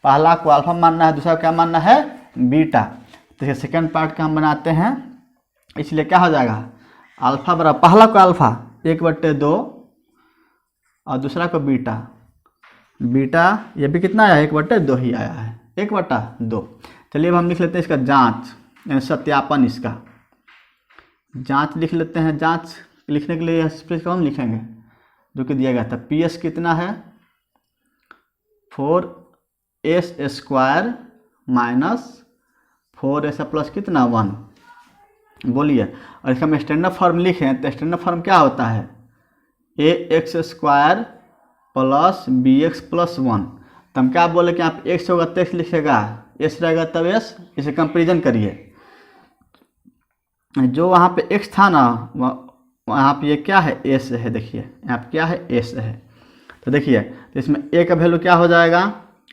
पहला को अल्फा मानना है, दूसरा क्या मानना है बीटा। तो सेकंड पार्ट का हम बनाते हैं, इसलिए क्या हो जाएगा अल्फा बराबर, पहला को अल्फा 1/2 और दूसरा को बीटा, ये भी कितना आया 1/2 ही आया है, 1/2। चलिए अब हम लिख लेते हैं इसका जांच, यानी सत्यापन, इसका जांच लिख लेते हैं। जांच लिखने के लिए स्पेस कौन लिखेंगे जो कि दिया गया था, PS कितना है 4s² माइनस 4s प्लस कितना 1, बोलिए। और इसका हम स्टैंडर्ड फॉर्म लिखें तो स्टैंडर्ड फॉर्म क्या होता है ax² प्लस bx प्लस 1। तो हम क्या बोले कि आप x होगा तो x लिखेगा, s रहेगा तब s, इसे कंपेरिजन करिए। जो वहाँ पे x था ना वहाँ पे ये क्या है s है, देखिए यहाँ पे क्या है s है। तो देखिए, तो इसमें a का वैल्यू क्या हो जाएगा,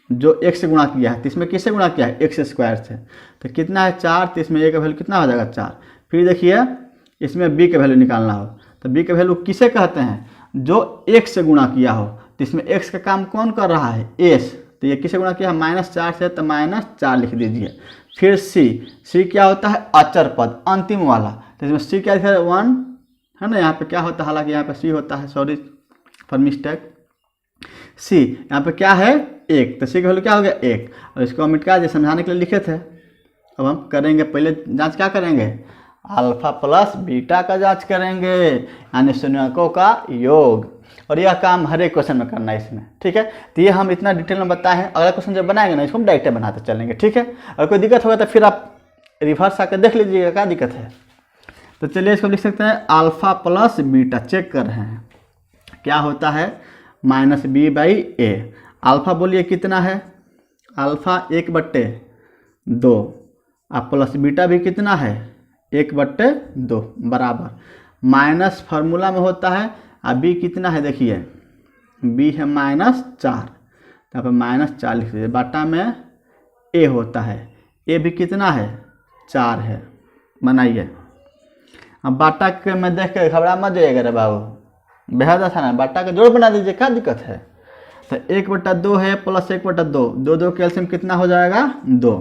जो x से गुणा किया है, तो इसमें किससे गुणा किया है, x स्क्वायर से, तो कितना है 4, तो इसमें a का वैल्यू कितना हो जाएगा 4। फिर देखिए इसमें b का वैल्यू निकालना हो, तो b का वैल्यू किसे कहते हैं, जो x से गुणा किया हो, तो इसमें x का काम कौन कर रहा है, s, तो ये किसे गुणा किया है -4 से, तो -4 लिख दीजिए। फिर c क्या होता है, अचर पद, अंतिम वाला, तो इसमें c क्या लिखा है 1 है ना, यहाँ पे क्या होता है, हालांकि यहाँ पे c होता है, सॉरी फॉर मिस्टेक, c यहाँ पे क्या है 1, तो c का वैल्यू क्या हो गया 1, और इसको हम मिटा दिए, समझाने के लिए लिखे थे। अब हम करेंगे, पहले जांच क्या करेंगे, अल्फा प्लस बीटा का जांच करेंगे, यानी शून्यकों का योग, और यह काम हर एक क्वेश्चन में करना है इसमें, ठीक है। तो ये हम इतना डिटेल में बताए हैं, अगला क्वेश्चन जब बनाएंगे ना इसको हम डायरेक्ट बनाते चलेंगे, ठीक है। अगर कोई दिक्कत होगा तो फिर आप रिवर्स आकर देख लीजिएगा क्या दिक्कत है। तो चलिए इसको लिख सकते हैं अल्फा प्लस बीटा, चेक कर रहे हैं क्या होता है, -b/a। अल्फा बोलिए कितना है, अल्फा 1/2, अब प्लस बीटा भी कितना है 1/2 बराबर, माइनस फार्मूला में होता है, अब b कितना है, देखिए b है -4, तो यहाँ पर -4 लिख दीजिए, बाटा में a होता है, a भी कितना है 4 है, बनाइए। अब बाटा के में देख के घबरा मत जाइएगा रे बाबू, बेहद आसान है, बाटा का जोड़ बना दीजिए, क्या दिक्कत है। तो 1/2 है प्लस 1/2, 2 के एलसीएम कितना हो जाएगा 2,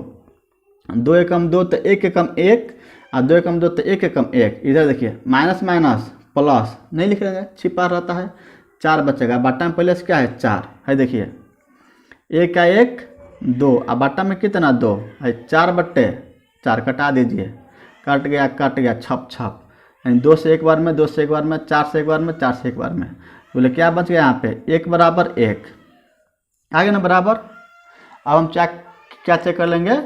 2 एकम 2 तो 1 एकम 1, और 2 एकम 2 तो 1 एकम 1, इधर देखिए माइनस माइनस प्लस नहीं लिख रहे, छिपा रहता है, 4 बचेगा, बाटा में पहले से क्या है 4 है, देखिए 1 का 1 2, अब बाटा में कितना 2 है, 4/4 कटा दीजिए, कट गया छप छप, यानी 2 से एक बार में, 2 से एक बार में, 4 से एक बार में, 4 से एक बार में, बोले क्या बच गया यहाँ पे 1 बराबर 1 आ गया ना बराबर। अब हम क्या चेक कर लेंगे,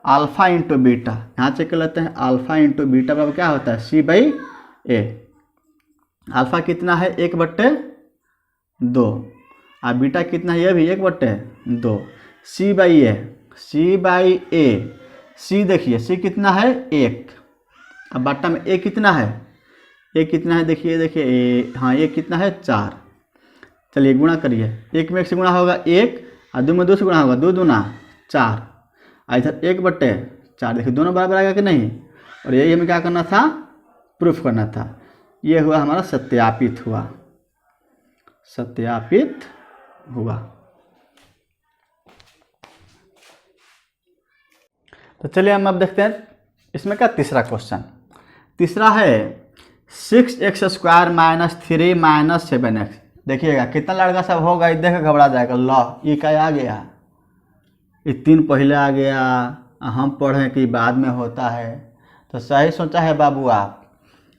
अल्फा इंटू बीटा, यहाँ चेक कर लेते हैं, अल्फा इंटू बीटा बराबर क्या होता है c/a। अल्फा कितना है 1/2, और बीटा कितना है, ये भी 1/2, c/a, c देखिए c कितना है 1, अब बाटा में a कितना है, कितना है देखिए हाँ a कितना है 4, चलिए गुणा करिए, 1 में 1 से गुणा होगा 1, और 2 में 2 से गुणा होगा 2 दूना 4, इधर 1/4, देखिए दोनों बराबर आएगा कि नहीं, और यही हमें क्या करना था, प्रूफ करना था। ये हुआ हमारा सत्यापित हुआ। तो चलिए हम अब देखते हैं इसमें क्या तीसरा क्वेश्चन, तीसरा है 6x² - 3 - 7x। देखिएगा कितना लड़का सब होगा, देख के घबरा जाएगा, लो ये क्या आ गया, ये 3 पहले आ गया, हम पढ़ें कि बाद में होता है, तो सही सोचा है बाबू आप,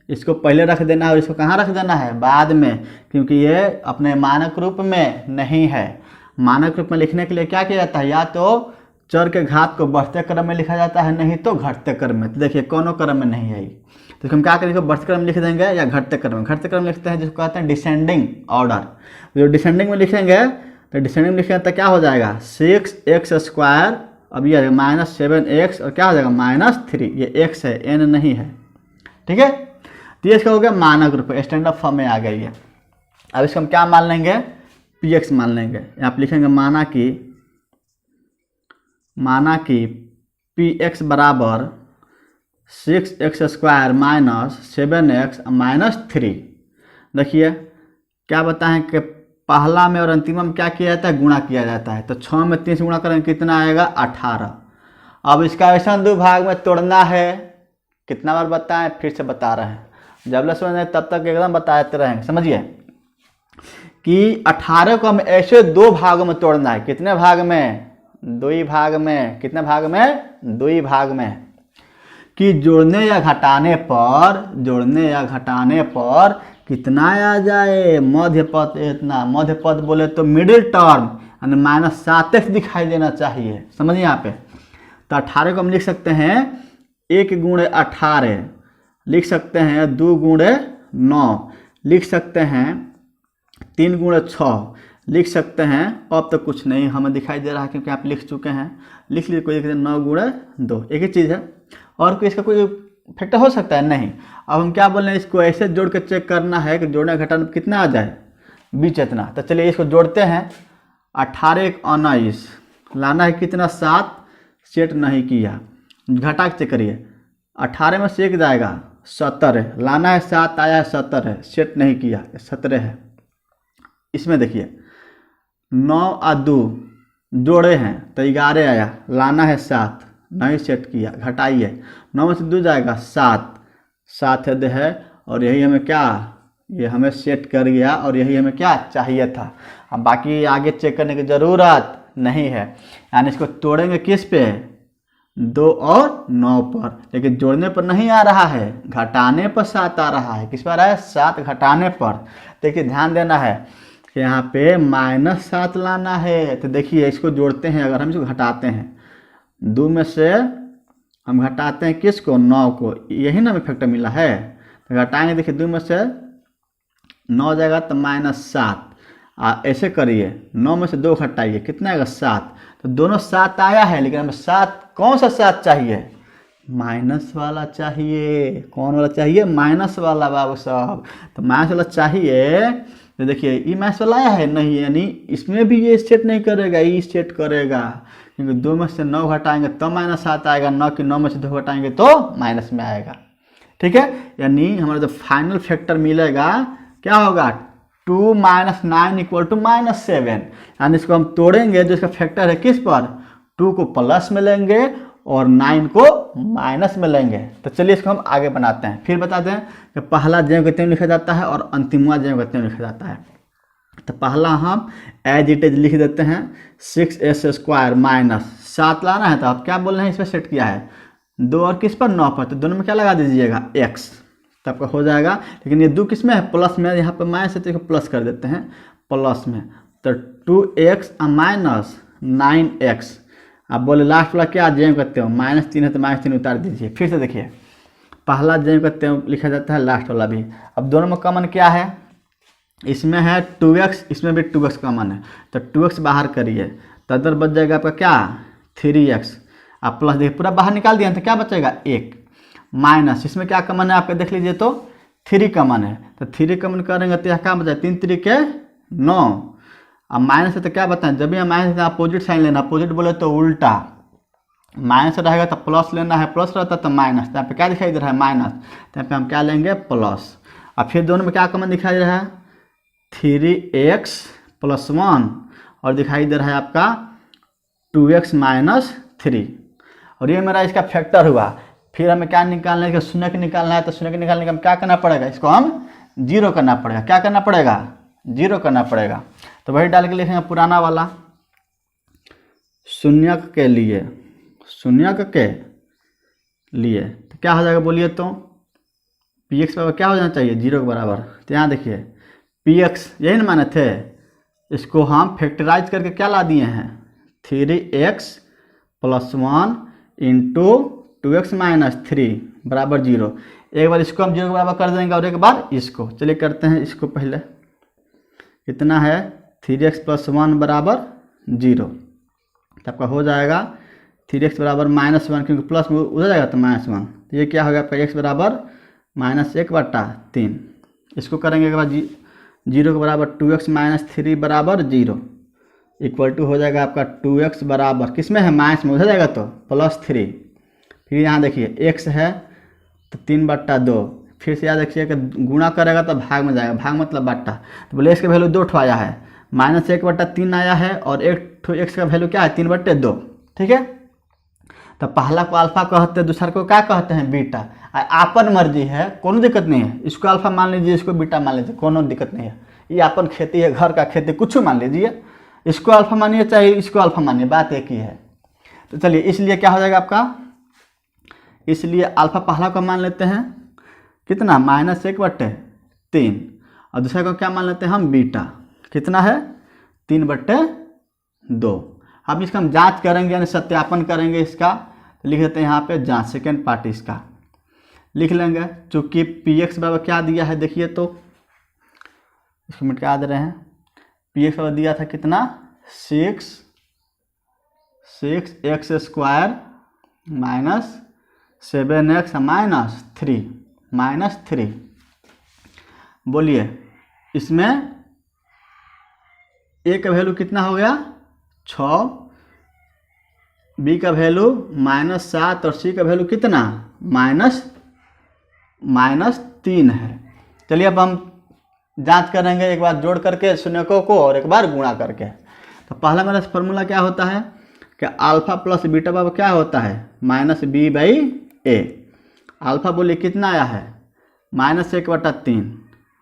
इसको पहले रख देना है और इसको कहाँ रख देना है, बाद में, क्योंकि ये अपने मानक रूप में नहीं है। मानक रूप में लिखने के लिए क्या किया जाता है, या तो चर के घात को बढ़ते क्रम में लिखा जाता है, नहीं तो घटते क्रम में। तो देखिए कोनो क्रम में नहीं है, तो हम क्या करेंगे, बढ़ते क्रम में लिख देंगे या घटते क्रम में। घटते क्रम में लिखते हैं जिसको कहते हैं डिसेंडिंग ऑर्डर। जो डिसेंडिंग में लिखेंगे तो डिसेंडिंग में लिखेंगे तो क्या हो जाएगा 6x², अब ये -7x, और क्या हो जाएगा -3, ये x है n नहीं है, ठीक है। तो ये इसका हो गया मानक रूप, स्टैंडर्ड फॉर्म में आ गई है। अब इसको हम क्या मान लेंगे, px मान लेंगे, यहाँ पर लिखेंगे माना कि px बराबर 6x² - 7x - 3। देखिए क्या बताएं कि पहला में और अंतिम में क्या किया जाता है, गुणा किया जाता है। तो 6 में 3 से गुणा करेंगे कितना आएगा 18। अब इसका ऐसा 2 भाग में तोड़ना है, कितना बार बताएं, फिर से बता रहे हैं, जब ले समझ तब तक एकदम बताते रहेंगे। समझिए कि 18 को हम ऐसे 2 भागों में तोड़ना है, कितने भाग में, 2 ही भाग में, कितने भाग में, 2 ही भाग में, कि जोड़ने या घटाने पर कितना आ जाए, मध्य पद। इतना मध्य पद बोले तो मिडिल टर्म यानी -7x दिखाई देना चाहिए, समझिए यहाँ पे। तो 18 को हम लिख सकते हैं 1 × 18, लिख सकते हैं 2 × 9, लिख सकते हैं 3 × 6, लिख सकते हैं, अब तो कुछ नहीं हमें दिखाई दे रहा है क्योंकि आप लिख चुके हैं, लिख लीजिए, कोई 9 × 2, एक ही चीज़ है, और कोई इसका कोई फैक्टर हो सकता है नहीं। अब हम क्या बोल रहे हैं, इसको ऐसे जोड़ के चेक करना है कि जोड़ने घटाने कितना आ जाए, बीच इतना। तो चलिए इसको जोड़ते हैं। 18 एक 19 लाना है कितना 7, सेट नहीं किया, घटा के चेक करिए। 18 में से 1 जाएगा 17 लाना है 7 आया है 17 सेट नहीं किया 17 है। इसमें देखिए 9 और 2 जोड़े हैं तो 11 आया, लाना है 7 नहीं सेट किया, घटाइए 9 में से 2 जाएगा 7 है और यही हमें क्या, ये हमें सेट कर गया और यही हमें क्या चाहिए था। अब बाकी आगे चेक करने की ज़रूरत नहीं है, यानी इसको तोड़ेंगे किस पे 2 और 9 पर, लेकिन जोड़ने पर नहीं आ रहा है, घटाने पर 7 आ रहा है। किस पर आ रहा है 7 घटाने पर। देखिए ध्यान देना है कि यहाँ पे -7 लाना है। तो देखिए इसको जोड़ते हैं, अगर हम इसको घटाते हैं 2 में से हम घटाते हैं किसको 9 को, यही ना हमें फैक्टर मिला है। तो घटाएंगे देखिए 2 में से 9 जाएगा तो -7, ऐसे करिए 9 में से 2 घटाइए कितना आएगा 7। तो दोनों 7 आया है, लेकिन हमें 7 कौन सा 7 चाहिए, माइनस वाला चाहिए। कौन वाला चाहिए, माइनस वाला बाबू साहब। तो माइनस वाला चाहिए। तो देखिए ये माइनस वाला आया है नहीं, यानी इसमें भी ये सेट नहीं करेगा, ये सेट करेगा, क्योंकि 2 में से 9 घटाएंगे तो -7 आएगा, 9 की 9 में से 2 घटाएंगे तो माइनस में आएगा। ठीक है, यानी हमारा जो फाइनल फैक्टर मिलेगा क्या होगा 2 - 9 = -7। यानी इसको हम तोड़ेंगे, जो इसका फैक्टर है किस पर 2 को प्लस में लेंगे और 9 को माइनस में लेंगे। तो चलिए इसको हम आगे बनाते हैं। फिर बताते हैं कि पहला ज्यों के त्यों लिखा जाता है और अंतिमवा ज्यों के त्यों लिखा जाता है। तो पहला हम एज इट इज लिख देते हैं 6s² - 7 लाना है, तो आप क्या बोल रहे हैं, इसमें सेट किया है 2 और किस पर 9 पर, तो दोनों में क्या लगा दीजिएगा x, तब का हो जाएगा। लेकिन ये 2 किस में है प्लस में, यहाँ पर माइनस है तो इसको प्लस कर देते हैं प्लस में। तो 2x - 9x। आप बोले लास्ट वाला क्या ज्यों करते हो, -3 है तो -3 उतार दीजिए। फिर से देखिए पहला ज्यों करते हो लिखा जाता है, लास्ट वाला भी। अब दोनों में कॉमन क्या है, इसमें है 2x, इसमें भी 2x कॉमन है, तो 2x बाहर करिए तो इधर बच जाएगा आपका क्या 3x। आप प्लस देखिए पूरा बाहर निकाल दिया तो क्या बचेगा 1, माइनस इसमें क्या कॉमन है आपका देख लीजिए तो 3 कॉमन है, तो 3 कॉमन करेंगे तो यहाँ क्या बचा 3 - 3 = 9। अब माइनस है तो क्या बताएं, जब भी माइनस है अपोजिट साइन लेना, अपोजिट बोले तो उल्टा, माइनस रहेगा तो प्लस लेना है, प्लस रहता तो माइनस। तो यहाँ पे क्या दिखाई दे रहा है माइनस, तो यहाँ पे हम क्या लेंगे प्लस। अब फिर दोनों में क्या कॉमन दिखाई दे रहा है 3x + 1 और दिखाई दे रहा है आपका 2x - 3, और ये मेरा इसका फैक्टर हुआ। फिर हमें क्या निकालना है, शून्य निकालना है, तो शून्य निकालने का हम क्या करना पड़ेगा, इसको हम 0 करना पड़ेगा। क्या करना पड़ेगा 0 करना पड़ेगा। तो वही डाल के लिखेंगे पुराना वाला शून्यक के लिए, शून्यक के लिए तो क्या हो जाएगा बोलिए तो px बराबर क्या हो जाना चाहिए 0 के बराबर। तो यहाँ देखिए px यही ना माने थे, इसको हम फैक्टराइज करके क्या ला दिए हैं 3x + 1 × 2x - 3 = 0। एक बार इसको हम 0 के बराबर कर देंगे और एक बार इसको। चलिए करते हैं इसको पहले, कितना है 3x + 1 = 0, तो आपका हो जाएगा 3x = -1, क्योंकि प्लस में उधर जाएगा तो -1। तो ये क्या होगा आपका x = -1/3। इसको करेंगे एक बार 0 के बराबर 2x - 3 = 0 इक्वल टू हो जाएगा आपका 2x बराबर किस में है माइनस में, उधर जाएगा तो +3। फिर यहाँ देखिए x है तो 3/2, फिर से याद रखिए कि गुणा करेगा तो भाग में जाएगा, भाग मतलब बट्टा। तो बोले x का वैल्यू 2 आया है, -1/3 आया है और एक x का वैल्यू क्या है 3/2। ठीक है, तो पहला को अल्फा कहते हैं, दूसरा को क्या कहते हैं बीटा। आपन मर्जी है, कोनो दिक्कत नहीं है, इसको अल्फा मान लीजिए, इसको बीटा मान लीजिए, कोनो दिक्कत नहीं है। ये अपन खेती है, घर का खेती, कुछ मान लीजिए, इसको अल्फा मानिए चाहे इसको अल्फा मानिए, बात एक ही है। तो चलिए इसलिए क्या हो जाएगा आपका, इसलिए अल्फा पहला को मान लेते हैं कितना -1/3 और दूसरे को क्या मान लेते हैं हम बीटा, कितना है 3/2। अब इसका हम जांच करेंगे यानी सत्यापन करेंगे इसका, तो लिख देते हैं यहाँ पे जांच, सेकेंड पार्ट इसका लिख लेंगे। चूँकि px बराबर क्या दिया है देखिए तो इसको मिटा दे रहे हैं, px बराबर दिया था कितना 6x² - 7x - -3 बोलिए इसमें ए का वैल्यू कितना हो गया 6, बी का वैल्यू -7 और सी का वैल्यू कितना -3 है। चलिए अब हम जांच करेंगे एक बार जोड़ करके शून्यकों को और एक बार गुणा करके। तो पहला मेरा फार्मूला क्या होता है कि अल्फा प्लस बीटा बराबर क्या होता है -b/a। अल्फा बोलिए कितना आया है -1/3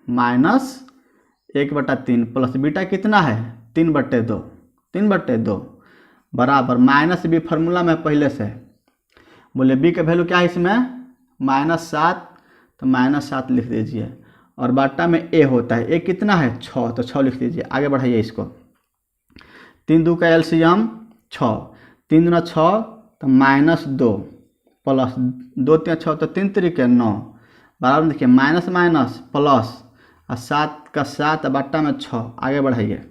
-1/3 प्लस बीटा कितना है 3/2 बराबर -b फार्मूला में पहले से बोले b का वैल्यू क्या है इसमें -7, तो -7 लिख दीजिए और बाटा में a होता है, a कितना है 6, तो 6 लिख दीजिए। आगे बढ़ाइए इसको, 3 2 का एलसीएम 6, 3 दूना 6 तो -2 प्लस 2 3 6 तो 3 3 9 बराबर देखिए माइनस माइनस प्लस और 7 का 7 बाटा में 6। आगे बढ़ाइए,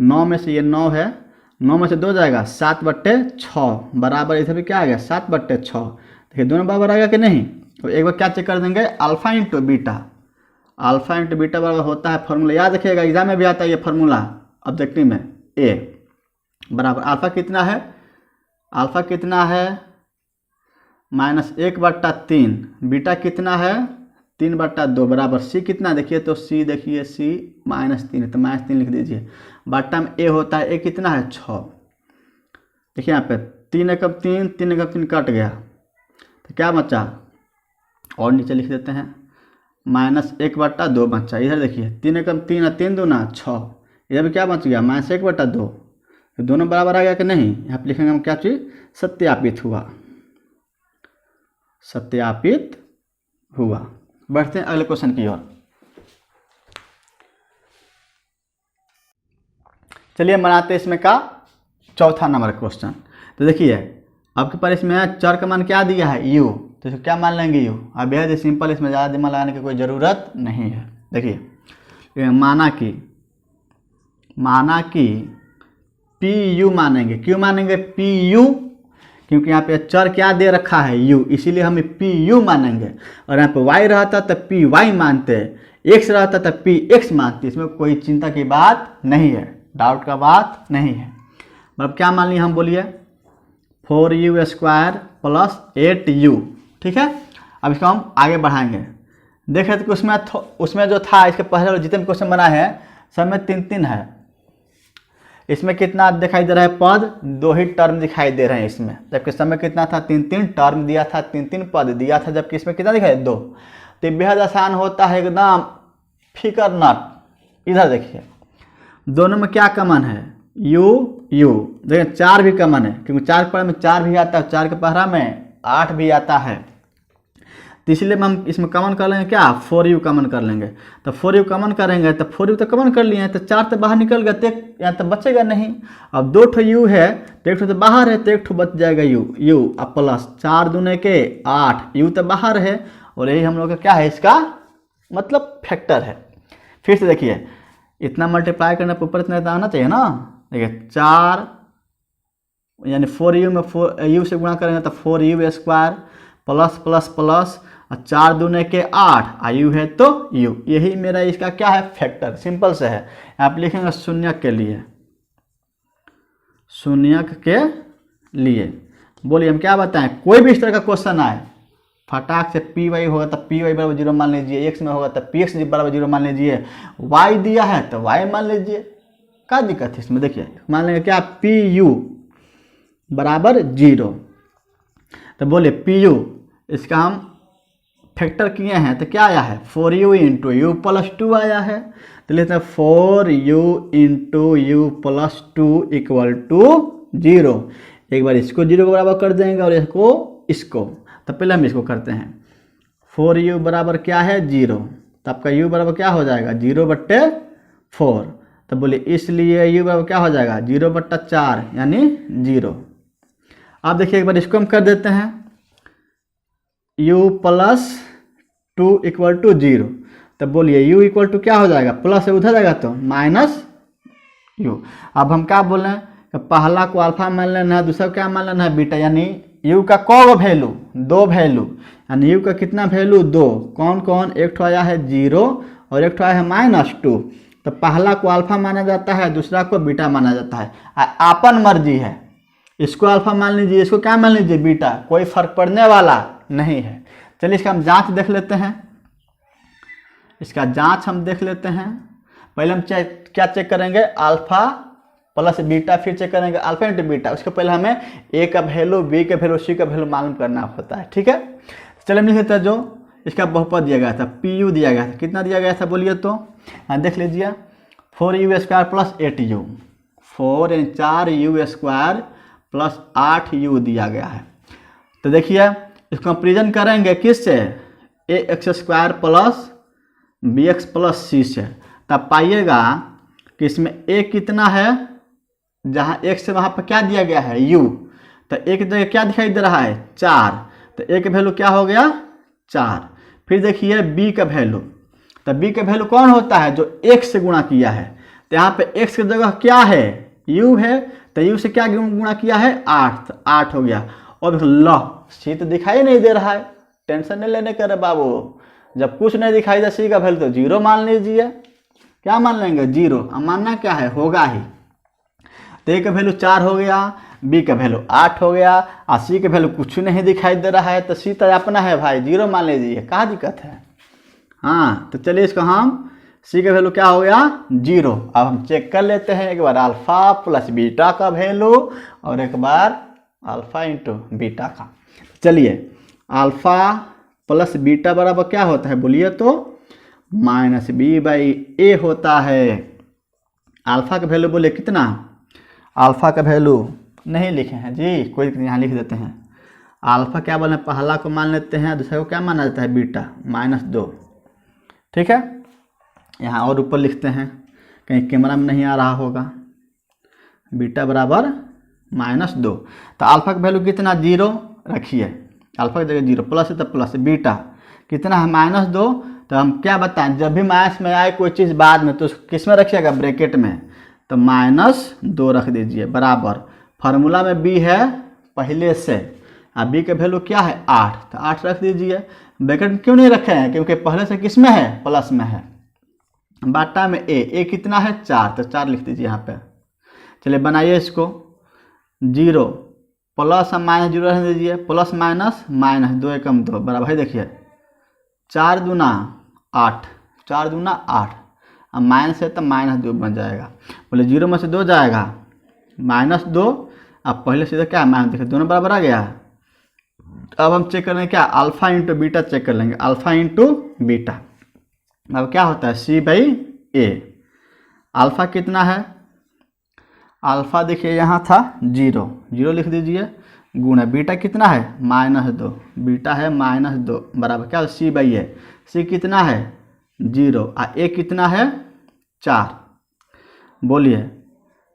9 में से ये 9 है, 9 में से 2 जाएगा 7/6 बराबर इधर भी क्या आ गया 7/6। देखिए दोनों बराबर आएगा कि नहीं। तो एक बार क्या चेक कर देंगे alpha into beta, alpha into beta बराबर होता है फार्मूला, याद रखिएगा एग्जाम में भी आता है ये फार्मूला ऑब्जेक्टिव में, ए बराबर अल्फा कितना है -1/3, बीटा कितना है 3/2 बराबर सी कितना देखिए तो सी देखिए सी -3 है तो -3 लिख दीजिए। बाटा में ए होता है, ए कितना है 6। देखिए यहाँ पे 3 एकम 3 3 एकम 3 कट गया तो क्या बचा और नीचे लिख देते हैं -1/2 बचा। इधर देखिए 3 एकम 3 और 3 दूना 6, इधर भी क्या बच गया -1/2। दोनों बराबर आ गया कि नहीं। यहाँ पे लिखेंगे हम क्या चीज़ सत्यापित हुआ। बढ़ते हैं अगले क्वेश्चन की ओर। चलिए बनाते हैं इसमें का चौथा नंबर क्वेश्चन। तो देखिए आपके पास इसमें चर का मान क्या दिया है u, तो क्या मान लेंगे u। अब बेहद सिंपल, इसमें ज़्यादा दिमाग लगाने की कोई ज़रूरत नहीं है। देखिए माना कि pu मानेंगे, क्यों मानेंगे pu, क्योंकि यहाँ पे चर क्या दे रखा है u, इसीलिए हम pu मानेंगे। और यहाँ पे y रहता तो py मानते, x रहता तो px मानते। इसमें कोई चिंता की बात नहीं है, डाउट का बात नहीं है। मतलब क्या मान लिया हम, बोलिए 4u² प्लस 8u। ठीक है, अब इसको हम आगे बढ़ाएंगे। देखें तो उसमें जो था इसके पहले जितने भी क्वेश्चन बनाए हैं सब में 3 है। इसमें कितना दिखाई दे रहा है पद, 2 ही टर्म दिखाई दे रहे हैं इसमें, जबकि समय कितना था 3 टर्म दिया था, 3 पद दिया था, जबकि इसमें कितना दिखाई 2। तो बेहद आसान होता है एकदम, फिकर नट। इधर देखिए दोनों में क्या कॉमन है u देखिए 4 भी कॉमन है, क्योंकि 4 के पहरा में 4 भी आता है, 4 के पहरा में 8 भी आता है। तो इसलिए हम इसमें कॉमन कर लेंगे क्या 4u कॉमन कर लेंगे। तो 4u कॉमन करेंगे तो 4u तो कॉमन कर लिए हैं, तो 4 तो बाहर निकल गया, तो यहाँ तो बचेगा नहीं। अब 2 ठो u है तो 1 ठो तो बाहर है, तो 1 ठो बच जाएगा u अब प्लस 4 दूने के 8, u तो बाहर है और यही हम लोग का क्या है इसका मतलब फैक्टर है। फिर से देखिए इतना मल्टीप्लाई करने पर ऊपर इतना आना चाहिए ना। देखिए 4 यानी 4u में 4u से गुणा करेंगे तो 4u² प्लस प्लस प्लस और 4 दूने के 8 आयु है तो u, यही मेरा इसका क्या है फैक्टर। सिंपल से है। आप लिखेंगे शून्यक के लिए बोलिए हम क्या बताएं, कोई भी इस तरह का क्वेश्चन आए फटाक से py होगा तो py बराबर 0 मान लीजिए, x में होगा तो px बराबर 0 मान लीजिए, y दिया है तो y मान लीजिए, क्या दिक्कत है इसमें। देखिए मान लेंगे क्या pu बराबर 0, तो बोले pu इसका हम फैक्टर किए हैं तो क्या आया है 4u इंटू u प्लस 2 आया है। तो लेते हैं 4u into u plus 2 equal to 0। एक बार इसको 0 के बराबर कर देंगे और इसको तो पहले हम इसको करते हैं। 4u बराबर क्या है 0, तो आपका u बराबर क्या हो जाएगा 0/4। तो बोलिए इसलिए u बराबर क्या हो जाएगा 0/4 यानी 0। अब देखिए एक बार इसको हम कर देते हैं u प्लस 2 इक्वल टू 0। तो बोलिए u इक्वल टू क्या हो जाएगा, प्लस है उधर जाएगा तो माइनस u। अब हम क्या बोल रहे हैं कि पहला को अल्फा मान लेना है, दूसरा क्या मान लेना है बीटा, यानी u का कौन वैल्यू 2 वैल्यू, यानी u का कितना वैल्यू 2। कौन कौन, एक ठो आया है 0 और एक ठो आया है -2। तो पहला को अल्फा माना जाता है, दूसरा को बीटा माना जाता है। आपन मर्जी है, इसको अल्फा मान लीजिए, इसको क्या मान लीजिए बीटा, कोई फर्क पड़ने वाला नहीं है। चलिए इसका हम जांच देख लेते हैं, इसका जांच हम देख लेते हैं। पहले हम क्या चेक करेंगे, अल्फा प्लस बीटा, फिर चेक करेंगे अल्फा इंटू बीटा। उसके पहले हमें ए का वैल्यू, बी का वैल्यू, सी का वैल्यू मालूम करना होता है, ठीक है। चलिए हम लिख लेते हैं, जो इसका बहुपद दिया गया था पी यू दिया गया था, कितना दिया गया था बोलिए तो, देख लीजिए 4u² plus 8u, 4 × 4u² plus 8u दिया गया है। तो देखिए इसको कंपेरिजन करेंगे किससे, ax² plus bx plus c से, तब पाइएगा कि इसमें a कितना है, जहाँ x से वहाँ पर क्या दिया गया है u, तो a की जगह क्या दिखाई दे रहा है 4, तो a का वैल्यू क्या हो गया 4। फिर देखिए b का वैल्यू, तो b का वैल्यू कौन होता है, जो x से गुणा किया है, तो यहाँ पे x की जगह क्या है u है, तो u से क्या गुणा किया है 8, तो 8 हो गया। और लो सी तो दिखाई नहीं दे रहा है, टेंशन नहीं लेने का रे बाबू, जब कुछ नहीं दिखाई दे सी का वैल्यू तो 0 मान लीजिए, क्या मान लेंगे 0, अब मानना क्या है होगा ही। तो a का वैल्यू 4 हो गया, b का वैल्यू 8 हो गया, और c का वैल्यू कुछ नहीं दिखाई दे रहा है, तो c तो अपना है भाई 0 मान लीजिए, क्या दिक्कत है। हाँ तो चलिए इसको हम c का वैल्यू क्या हो गया 0। अब हम चेक कर लेते हैं एक बार अल्फा प्लस बीटा का वैल्यू और एक बार अल्फा इंटू बीटा का। चलिए अल्फा प्लस बीटा बराबर क्या होता है बोलिए तो, -b/a होता है। अल्फा का वैल्यू बोले कितना, अल्फा का वैल्यू नहीं लिखे हैं जी, कोई यहाँ लिख देते हैं। अल्फा क्या बोले, पहला को मान लेते हैं, दूसरे को क्या माना जाता है बीटा, -2, ठीक है। यहाँ और ऊपर लिखते हैं, कहीं कैमरा में नहीं आ रहा होगा, बीटा बराबर -2। तो अल्फा का वैल्यू कितना 0 रखिए, अल्फा की जगह 0, प्लस है तो प्लस, बीटा कितना है -2। तो हम क्या बताएं, जब भी माइनस में आए कोई चीज़ बाद में तो किस में रखिएगा ब्रैकेट में, तो -2 रख दीजिए बराबर, फार्मूला में b है पहले से, अब b का वैल्यू क्या है 8, तो 8 रख दीजिए। ब्रैकेट में क्यों नहीं रखे हैं, क्योंकि पहले से किस में है प्लस में है, बाटा में a कितना है 4, तो 4 लिख दीजिए यहाँ पे। चलिए बनाइए इसको, 0 प्लस -0 रख दीजिए, प्लस माइनस -2 एकम 2 बराबर है, देखिए 4 दूना 8, 4 दूना 8, अब माइनस है तो -2 बन जाएगा, बोले 0 में से 2 जाएगा -2, अब पहले सीधा क्या है माइनस, देखिए दोनों बराबर आ गया। अब हम चेक करेंगे क्या, अल्फा इंटू बीटा चेक कर लेंगे, अल्फा इंटू बीटा, अब क्या होता है c/a। अल्फा कितना है, अल्फा देखिए यहाँ था 0 लिख दीजिए, गुणा बीटा कितना है -2, बीटा है -2 बराबर क्या c/a, c कितना है 0 और a कितना है 4। बोलिए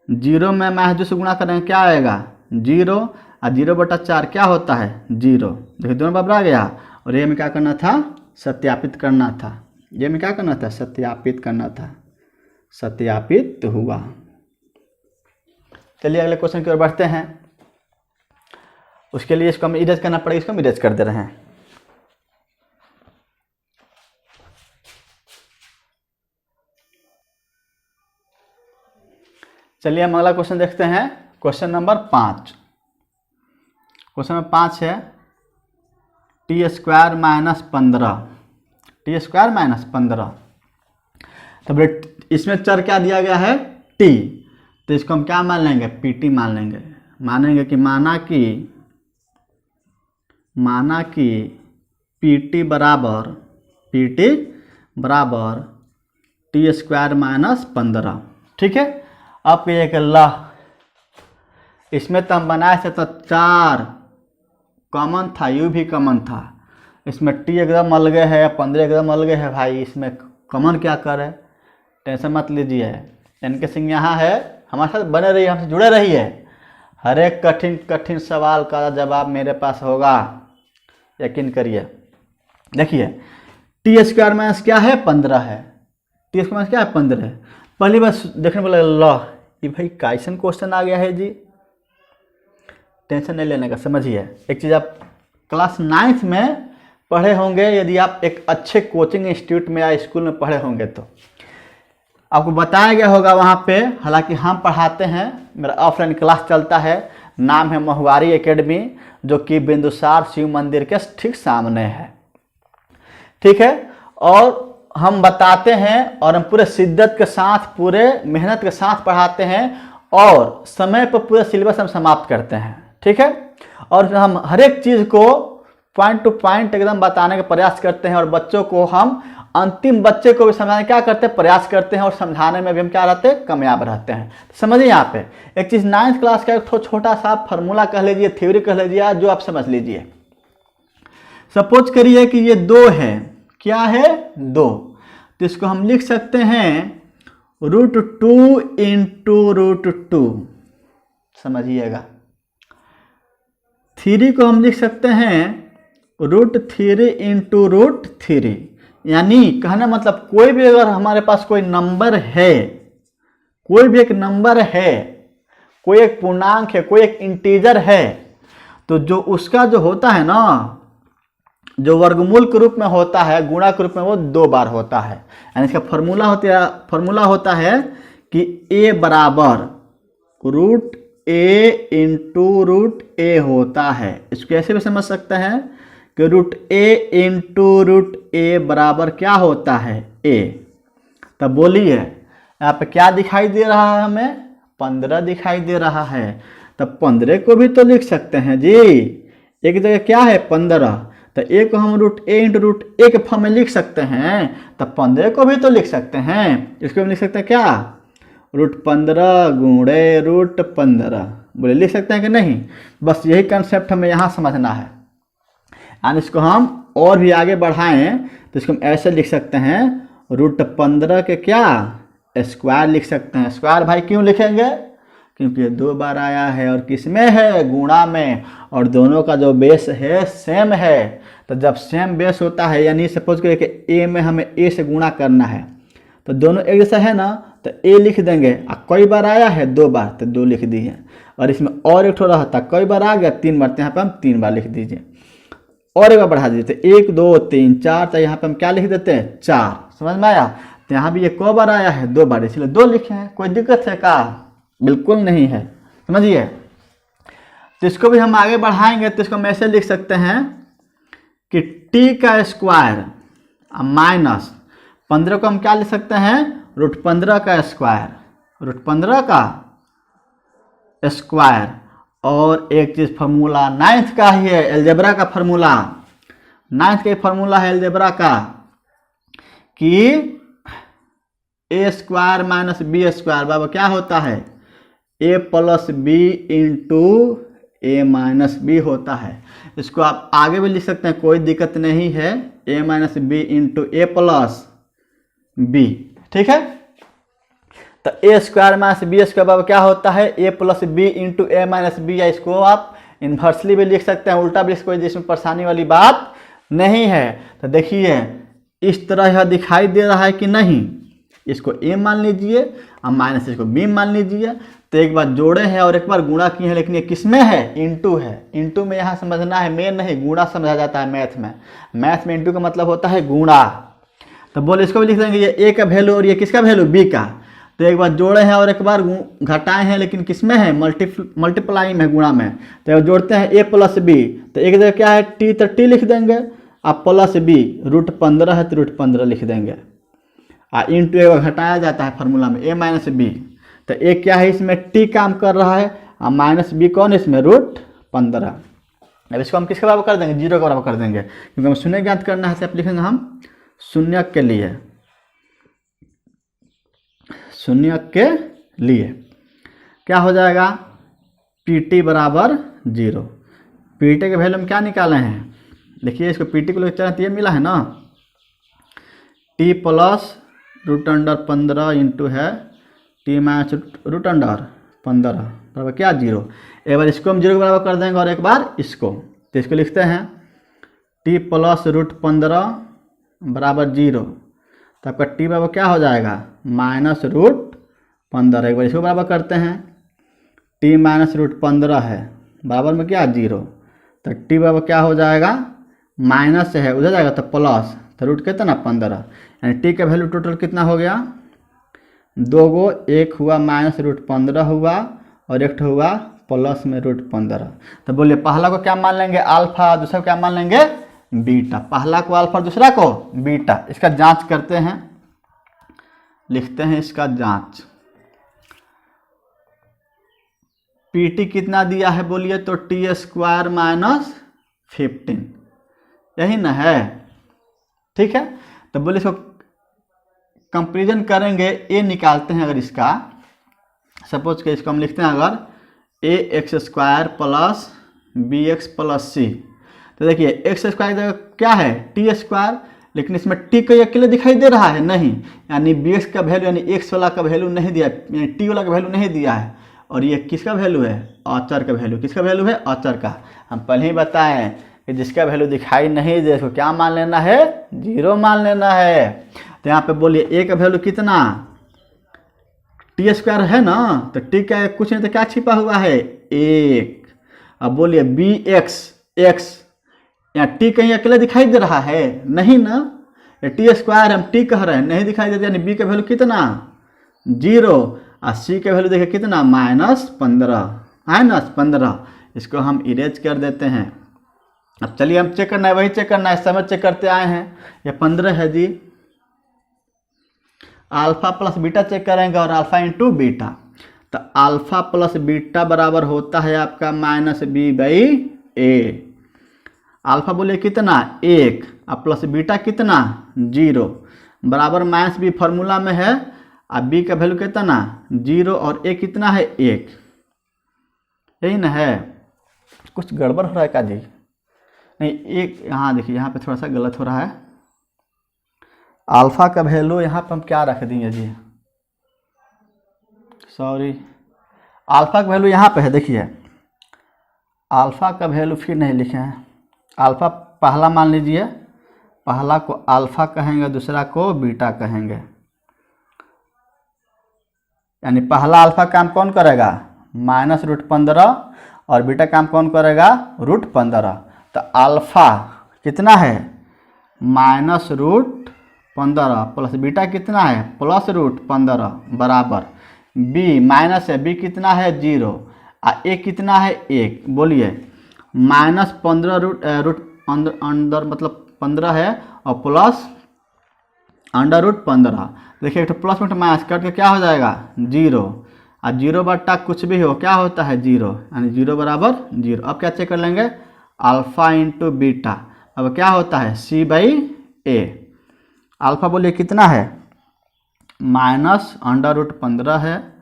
0 में -2 से गुणा करेंगे क्या आएगा 0, और 0/4 क्या होता है 0, देखिए दोनों बराबर आ गया। और ये में क्या करना था, सत्यापित करना था, ये में क्या करना था सत्यापित करना था, सत्यापित हुआ। चलिए अगले क्वेश्चन की ओर बढ़ते हैं, उसके लिए इसको हमें इरेज करना पड़ेगा, इसको हम इरेज कर दे रहे हैं। चलिए हम अगला क्वेश्चन देखते हैं, क्वेश्चन नंबर 5। क्वेश्चन नंबर 5 है t² - 15, t² - 15। तो बेटे इसमें चर क्या दिया गया है t, तो इसको हम क्या मान लेंगे pt मान लेंगे, मानेंगे कि माना कि pt बराबर t² - 15, ठीक है। अब ये ला इसमें तो हम बनाए थे तो 4 कॉमन था, u भी कॉमन था, इसमें t एकदम अलगे है, 15 एकदम अलगे है भाई, इसमें कॉमन क्या करे, टेंशन मत लीजिए। इनके सिंह यहाँ है, हमारे साथ बने रहिए, हमसे जुड़े रहिए, हर एक कठिन सवाल का जवाब मेरे पास होगा, यकीन करिए। देखिए t² क्या है 15 है, t² क्या है 15 है। पहली बार देखने को लगा कि भाई कैसन क्वेश्चन आ गया है जी, टेंशन नहीं लेने का, समझिए। एक चीज़ आप क्लास 9th में पढ़े होंगे, यदि आप एक अच्छे कोचिंग इंस्टीट्यूट में या स्कूल में पढ़े होंगे तो आपको बताया गया होगा वहाँ पे, हालांकि हम पढ़ाते हैं, मेरा ऑफलाइन क्लास चलता है, नाम है महुआरी एकेडमी, जो कि बिंदुसार शिव मंदिर के ठीक सामने है, ठीक है। और हम बताते हैं और हम पूरे शिद्दत के साथ, पूरे मेहनत के साथ पढ़ाते हैं और समय पर पूरे सिलेबस हम समाप्त करते हैं, ठीक है। और हम हर एक चीज़ को पॉइंट टू पॉइंट एकदम बताने का प्रयास करते हैं और बच्चों को हम अंतिम बच्चे को भी समझाने क्या करते हैं, प्रयास करते हैं और समझाने में भी हम क्या रहते हैं, कामयाब रहते हैं। समझिए यहाँ पे एक चीज़ 9th क्लास का एक छोटा सा फार्मूला कह लीजिए, थ्योरी कह लीजिए, जो आप समझ लीजिए। सपोज करिए कि ये 2 है, क्या है 2, तो इसको हम लिख सकते हैं √2 × √2, समझिएगा। 3 को हम लिख सकते हैं √3 × √3, यानी कहना मतलब कोई भी अगर हमारे पास कोई नंबर है, कोई भी एक नंबर है, कोई एक पूर्णांक है, कोई एक इंटीजर है, तो जो उसका जो होता है ना, जो वर्गमूल के रूप में होता है, गुणा के रूप में, वो 2 बार होता है। यानी इसका फॉर्मूला होता है कि a बराबर √a × √a होता है। इसको ऐसे भी समझ सकते हैं कि √a × √a बराबर क्या होता है, a। तब बोलिए यहाँ पे क्या दिखाई दे रहा है, हमें 15 दिखाई दे रहा है। तब 15 को भी तो लिख सकते हैं जी, एक जगह क्या है 15, तो a को हम √a × √a के फॉर्म में लिख सकते हैं, तब 15 को भी तो लिख सकते हैं। इसको हम लिख सकते हैं क्या, √15 गुणे √15, बोले लिख सकते हैं कि नहीं। बस यही कंसेप्ट हमें यहाँ समझना है। यानी इसको हम और भी आगे बढ़ाएं तो इसको हम ऐसे लिख सकते हैं, √15 के क्या स्क्वायर लिख सकते हैं। स्क्वायर भाई क्यों लिखेंगे, क्योंकि ये 2 बार आया है और किस में है, गुणा में, और दोनों का जो बेस है सेम है। तो जब सेम बेस होता है, यानी सपोज करिए कि a में हमें a से गुणा करना है, तो दोनों एक जैसा है ना, तो a लिख देंगे। कई बार आया है 2 बार, तो 2 लिख दीजिए। और इसमें और एक थोड़ा रहता, कई बार आ गया 3 बार, तो यहाँ पे हम 3 बार लिख दीजिए। और एक बार बढ़ा दीजिए, तो 1 2 3 4, तो यहाँ पे हम क्या लिख देते हैं 4। समझ में आया। तो यहाँ भी ये कई बार आया है 2 बार, इसलिए 2 लिखे हैं। कोई दिक्कत है का, बिल्कुल नहीं है, समझिए। तो इसको भी हम आगे बढ़ाएंगे, तो इसको हम ऐसे लिख सकते हैं कि t का स्क्वायर माइनस 15 को हम क्या लिख सकते हैं, √15 का स्क्वायर, √15 का स्क्वायर। और एक चीज फार्मूला 9th का ही है, अलजेब्रा का फार्मूला, 9th का फार्मूला है अलजेब्रा का, कि a square minus b square बराबर क्या होता है, a plus b × a minus b होता है। इसको आप आगे भी लिख सकते हैं, कोई दिक्कत नहीं है, a minus b × a plus b, ठीक है। तो a square minus b square बराबर क्या होता है, a plus b × a minus b, या इसको आप इन्वर्सली भी लिख सकते हैं, उल्टा भी, कोई जिसमें परेशानी वाली बात नहीं है। तो देखिए इस तरह यह दिखाई दे रहा है कि नहीं, इसको a मान लीजिए और माइनस इसको b मान लीजिए। तो एक बार जोड़े हैं और एक बार गुणा किए हैं, लेकिन ये किस में है, इंटू है। इंटू में यहाँ समझना है, में नहीं, गुणा समझा जाता है मैथ में। मैथ में इंटू का मतलब होता है गुणा। तो बोले इसको भी लिख देंगे, ये a का वैल्यू और ये किसका वैल्यू, b का। तो एक बार जोड़े हैं और एक बार घटाए हैं, लेकिन किस में है, मल्टीप्लाई में, गुणा में। तो जोड़ते हैं a प्लस b, तो एक जगह क्या है t, तो t लिख देंगे, अब प्लस b, √15 है तो √15 लिख देंगे। इंटू एक बार घटाया जाता है फार्मूला में, a माइनस b। तो एक क्या है, इसमें t काम कर रहा है, और माइनस b कौन है इसमें, √15। अब इसको हम किसके बराबर कर देंगे, 0 के बराबर कर देंगे, क्योंकि हम शून्य ज्ञात करना है। आप लिखेंगे हम शून्य के लिए, शून्य के लिए क्या हो जाएगा, pt बराबर 0। pt के वैल्यू हम क्या निकाले हैं, देखिए इसको pt को लेकर चलते, ये मिला है ना, t प्लस √15 इंटू है t माइनस √15 बराबर क्या 0। एक बार इसको हम 0 के बराबर कर देंगे और एक बार इसको, तो इसको लिखते हैं t प्लस √15 बराबर 0। तो आपका t बराबर क्या हो जाएगा, माइनस √15। एक बार इसको बराबर करते हैं, t माइनस √15 है बराबर में क्या 0। तो t बराबर क्या हो जाएगा, माइनस है उधर जाएगा तो प्लस, तो रूट कितना 15, यानी t का वैल्यू टोटल कितना हो गया, दो गो, एक हुआ -√15 हुआ और एक हुआ प्लस में √15। तो बोलिए पहला को क्या मान लेंगे अल्फा, दूसरा को क्या मान लेंगे बीटा। पहला को अल्फा, दूसरा को बीटा। इसका जांच करते हैं, लिखते हैं इसका जांच। पीटी कितना दिया है बोलिए तो t² - 15, यही ना है, ठीक है। तो बोलिए इसको कंपेरिजन करेंगे, ए निकालते हैं। अगर इसका सपोज के इसको हम लिखते हैं अगर ax² + bx + c, तो देखिए x² क्या है t², लेकिन इसमें t का अकेले दिखाई दे रहा है नहीं, यानी bx का वैल्यू यानी x वाला का वैल्यू नहीं दिया, यानी t वाला का वैल्यू नहीं दिया है। और ये किसका वैल्यू है अचर का वैल्यू, किसका वैल्यू है अचर का। हम पहले ही बताएं कि जिसका वैल्यू दिखाई नहीं दे उसको क्या मान लेना है 0 मान लेना है। तो यहाँ पे बोलिए a का वैल्यू कितना t² है ना, तो t का कुछ नहीं तो क्या छिपा हुआ है 1। अब बोलिए bx x, यहाँ t कहीं अकेले दिखाई दे रहा है नहीं ना, t² हम t कह रहे हैं नहीं दिखाई देता, यानी b का वैल्यू कितना 0 और c का वैल्यू देखिए कितना -15। इसको हम इरेज कर देते हैं। अब चलिए हम चेक करना है, वही चेक करना है, समय चेक करते आए हैं। ये 15 है जी, अल्फा प्लस बीटा चेक करेंगे और अल्फा इंटू बीटा। तो अल्फा प्लस बीटा बराबर होता है आपका -b/a। अल्फा बोले कितना 1 और प्लस बीटा कितना 0 बराबर -b फॉर्मूला में है। अब b का वैल्यू कितना 0 और a कितना है 1, यही ना है। कुछ गड़बड़ हो रहा है का जी, नहीं एक यहाँ देखिए, यहाँ पे थोड़ा सा गलत हो रहा है। अल्फा का वैल्यू यहाँ पे हम क्या रख दिए जी, सॉरी, अल्फा का वैल्यू यहाँ पे है, देखिए अल्फा का वैल्यू फिर नहीं लिखे हैं। अल्फा पहला मान लीजिए, पहला को अल्फा कहेंगे, दूसरा को बीटा कहेंगे, यानी पहला अल्फा काम कौन करेगा -√15 और बीटा काम कौन करेगा √15। तो अल्फा कितना है -√15 प्लस बीटा कितना है +√15 बराबर b माइनस है, b कितना है 0 और a कितना है 1। बोलिए -15 अंदर मतलब 15 है और प्लस √15। देखिए एक तो प्लस में माइनस करके क्या हो जाएगा 0 और 0 बट्टा कुछ भी हो क्या होता है 0, यानी 0 बराबर 0। अब क्या चेक कर लेंगे अल्फा इंटू बीटा, अब क्या होता है c/a। अल्फा बोलिए कितना है -√15 है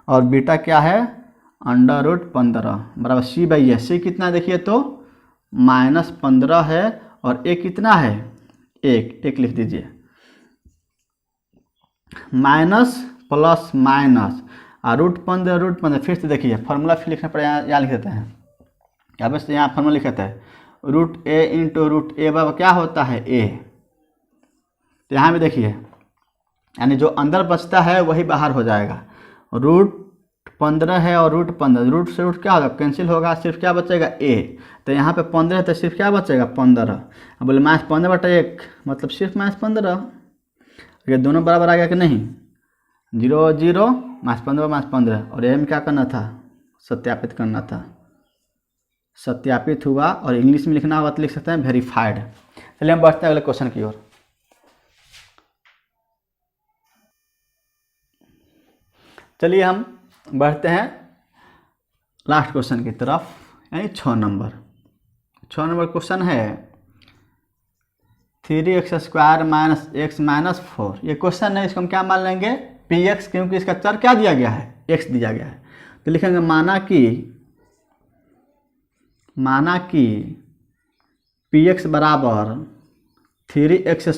और बीटा क्या है √15 बराबर c/a। c कितना देखिए तो -15 है और a कितना है 1 लिख दीजिए। माइनस प्लस माइनस और √15 फिर से देखिए फॉर्मूला फिर लिखना पड़ेगा, यहाँ लिख देते हैं। अब से यहाँ फॉर्मूला लिखते हैं √a इंटू √a बराबर क्या होता है a। तो यहाँ भी देखिए यानी जो अंदर बचता है वही बाहर हो जाएगा। √15 है और √15, रूट से रूट क्या होगा कैंसिल होगा, सिर्फ क्या बचेगा a। तो यहाँ पे 15 है तो सिर्फ क्या बचेगा 15। अब बोले -15/1 मतलब सिर्फ -15। ये दोनों बराबर आ गया कि नहीं 0 0 -15 और एम क्या करना था सत्यापित करना था, सत्यापित हुआ। और इंग्लिश में लिखना होगा तो लिख सकते हैं वेरीफाइड। चलिए हम बढ़ते हैं अगले क्वेश्चन की ओर। चलिए हम बढ़ते हैं लास्ट क्वेश्चन की तरफ, यानी 6 नंबर क्वेश्चन है 3x² - x - 4। ये क्वेश्चन है, इसको हम क्या मान लेंगे px, क्योंकि इसका चर क्या दिया गया है x दिया गया है। तो लिखेंगे माना कि px बराबर 3x² - x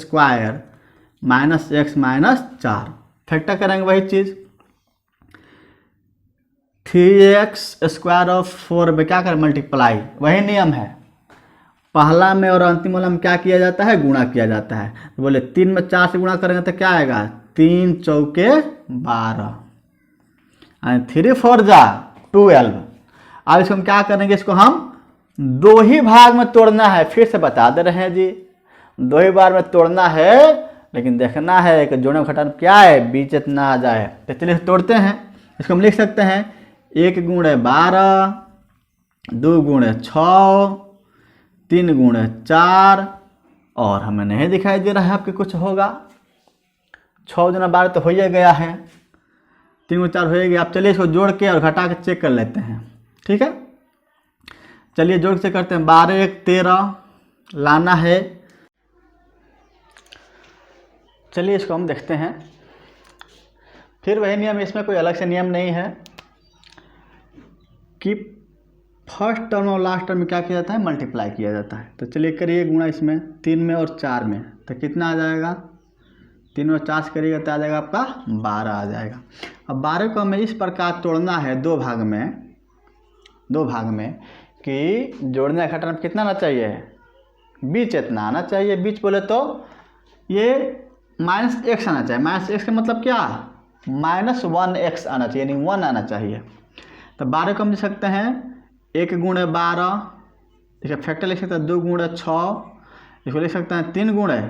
- 4। फैक्टर करेंगे वही चीज़ 3x² और 4 में क्या करें मल्टीप्लाई, वही नियम है। पहला में और अंतिम वाला में क्या किया जाता है गुणा किया जाता है। तो बोले 3 में 4 से गुणा करेंगे तो क्या आएगा 3 चौके 12, 3 4 जा 12। अब इसको हम क्या करेंगे, इसको हम 2 ही भाग में तोड़ना है। फिर से बता दे रहे हैं जी 2 ही बार में तोड़ना है लेकिन देखना है कि जोड़ने घटाने क्या है, बीच इतना आ जाए। तो चलिए तोड़ते हैं। इसको हम लिख सकते हैं 1 गुणे 12, 2 गुणे 6, 3 गुणे 4, और हमें नहीं दिखाई दे रहा है आपके कुछ होगा। 6 गुना 12 तो हो ही गया है, 3 गुना 4 हो ही गया। आप चलिए इसको जोड़ के और घटा के चेक कर लेते हैं, ठीक है। चलिए जोड़ के चेक करते हैं। 12 1 13 लाना है। चलिए इसको हम देखते हैं। फिर वही नियम, इसमें कोई अलग से नियम नहीं है कि फर्स्ट टर्म और लास्ट टर्म में क्या किया जाता है, मल्टीप्लाई किया जाता है। तो चलिए करिए गुणा इसमें 3 में और 4 में, तो कितना आ जाएगा, 3 और 4 से करिएगा तो आ जाएगा आपका 12 आ जाएगा। अब 12 को हमें इस प्रकार तोड़ना है दो भाग में कि जोड़ने का घटाना कितना आना चाहिए, बीच इतना आना चाहिए। बीच बोले तो ये -x आना चाहिए। -x का मतलब क्या, -1x आना चाहिए, यानी 1 आना चाहिए। तो 12 को हम लिख सकते हैं 1 गुणे 12, इसका फैक्टर लिख सकते हैं 2 गुणे 6, इसको लिख सकते हैं 3 गुणे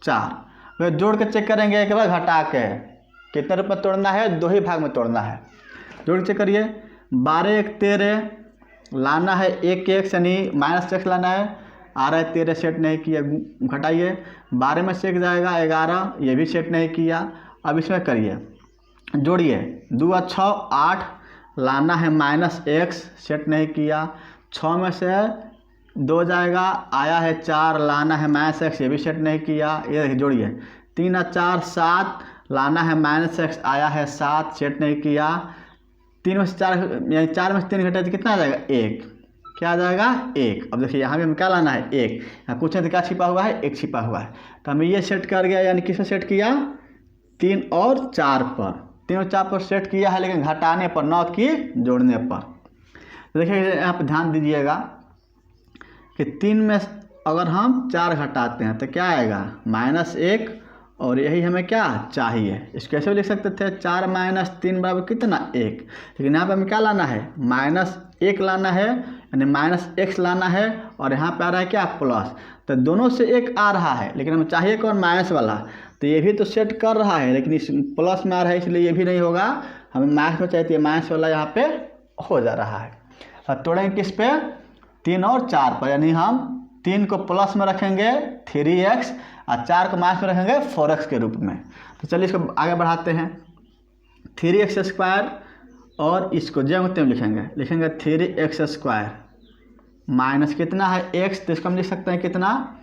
4। फिर जोड़ के चेक करेंगे एक बार घटा के, कितने रूप में तोड़ना है, 2 ही भाग में तोड़ना है। जोड़ के चेक करिए। 12 1 13 लाना है, 1 1 यानी -x लाना है, आ रहा है 13 सेट नहीं किया, घटाइए। 12 में से 1 जाएगा 11, ये भी सेट नहीं किया। अब इसमें करिए, जोड़िए, 2 और 6 8 लाना है, -x सेट नहीं किया। 6 में से 2 जाएगा, आया है 4 लाना है -x, ये भी सेट नहीं किया। ये देखिए जोड़िए, 3 और 4 7 लाना है, -x आया है 7 सेट नहीं किया। 3 में से 4 यानी 4 में से 3 घटाए तो कितना आ जाएगा, 1, क्या आ जाएगा 1। अब देखिए यहाँ भी हमें क्या लाना है, 1। यहाँ कुछ नहीं, क्या छिपा हुआ है, 1 छिपा हुआ है। तो हमें ये सेट कर गया, यानी किसमें सेट किया, 3 और 4 पर। 3 और 4 पर सेट किया है, लेकिन घटाने पर, न कि जोड़ने पर। तो देखिए यहाँ पर ध्यान दीजिएगा कि 3 में अगर हम 4 घटाते हैं तो क्या आएगा, -1, और यही हमें क्या चाहिए। इसको कैसे लिख सकते थे, 4 - 3 बराबर कितना, 1। लेकिन यहाँ पे हमें क्या लाना है, -1 लाना है, यानी -x लाना है, और यहाँ पे आ रहा है क्या, प्लस। तो दोनों से 1 आ रहा है, लेकिन हमें चाहिए कौन, माइनस वाला। तो ये भी तो सेट कर रहा है, लेकिन इस प्लस में आ रहा है, इसलिए ये भी नहीं होगा, हमें माइनस में चाहिए, माइनस वाला यहाँ पे हो जा रहा है। और तोड़ेंगे किस पे, 3 और 4 पर, यानी हम 3 को प्लस में रखेंगे 3x और 4 को माइनस में रखेंगे 4x के रूप में। तो चलिए इसको आगे बढ़ाते हैं। 3x² और इसको ज्यामिति में लिखेंगे 3x² माइनस कितना है, x, तो इसको हम लिख सकते हैं कितना,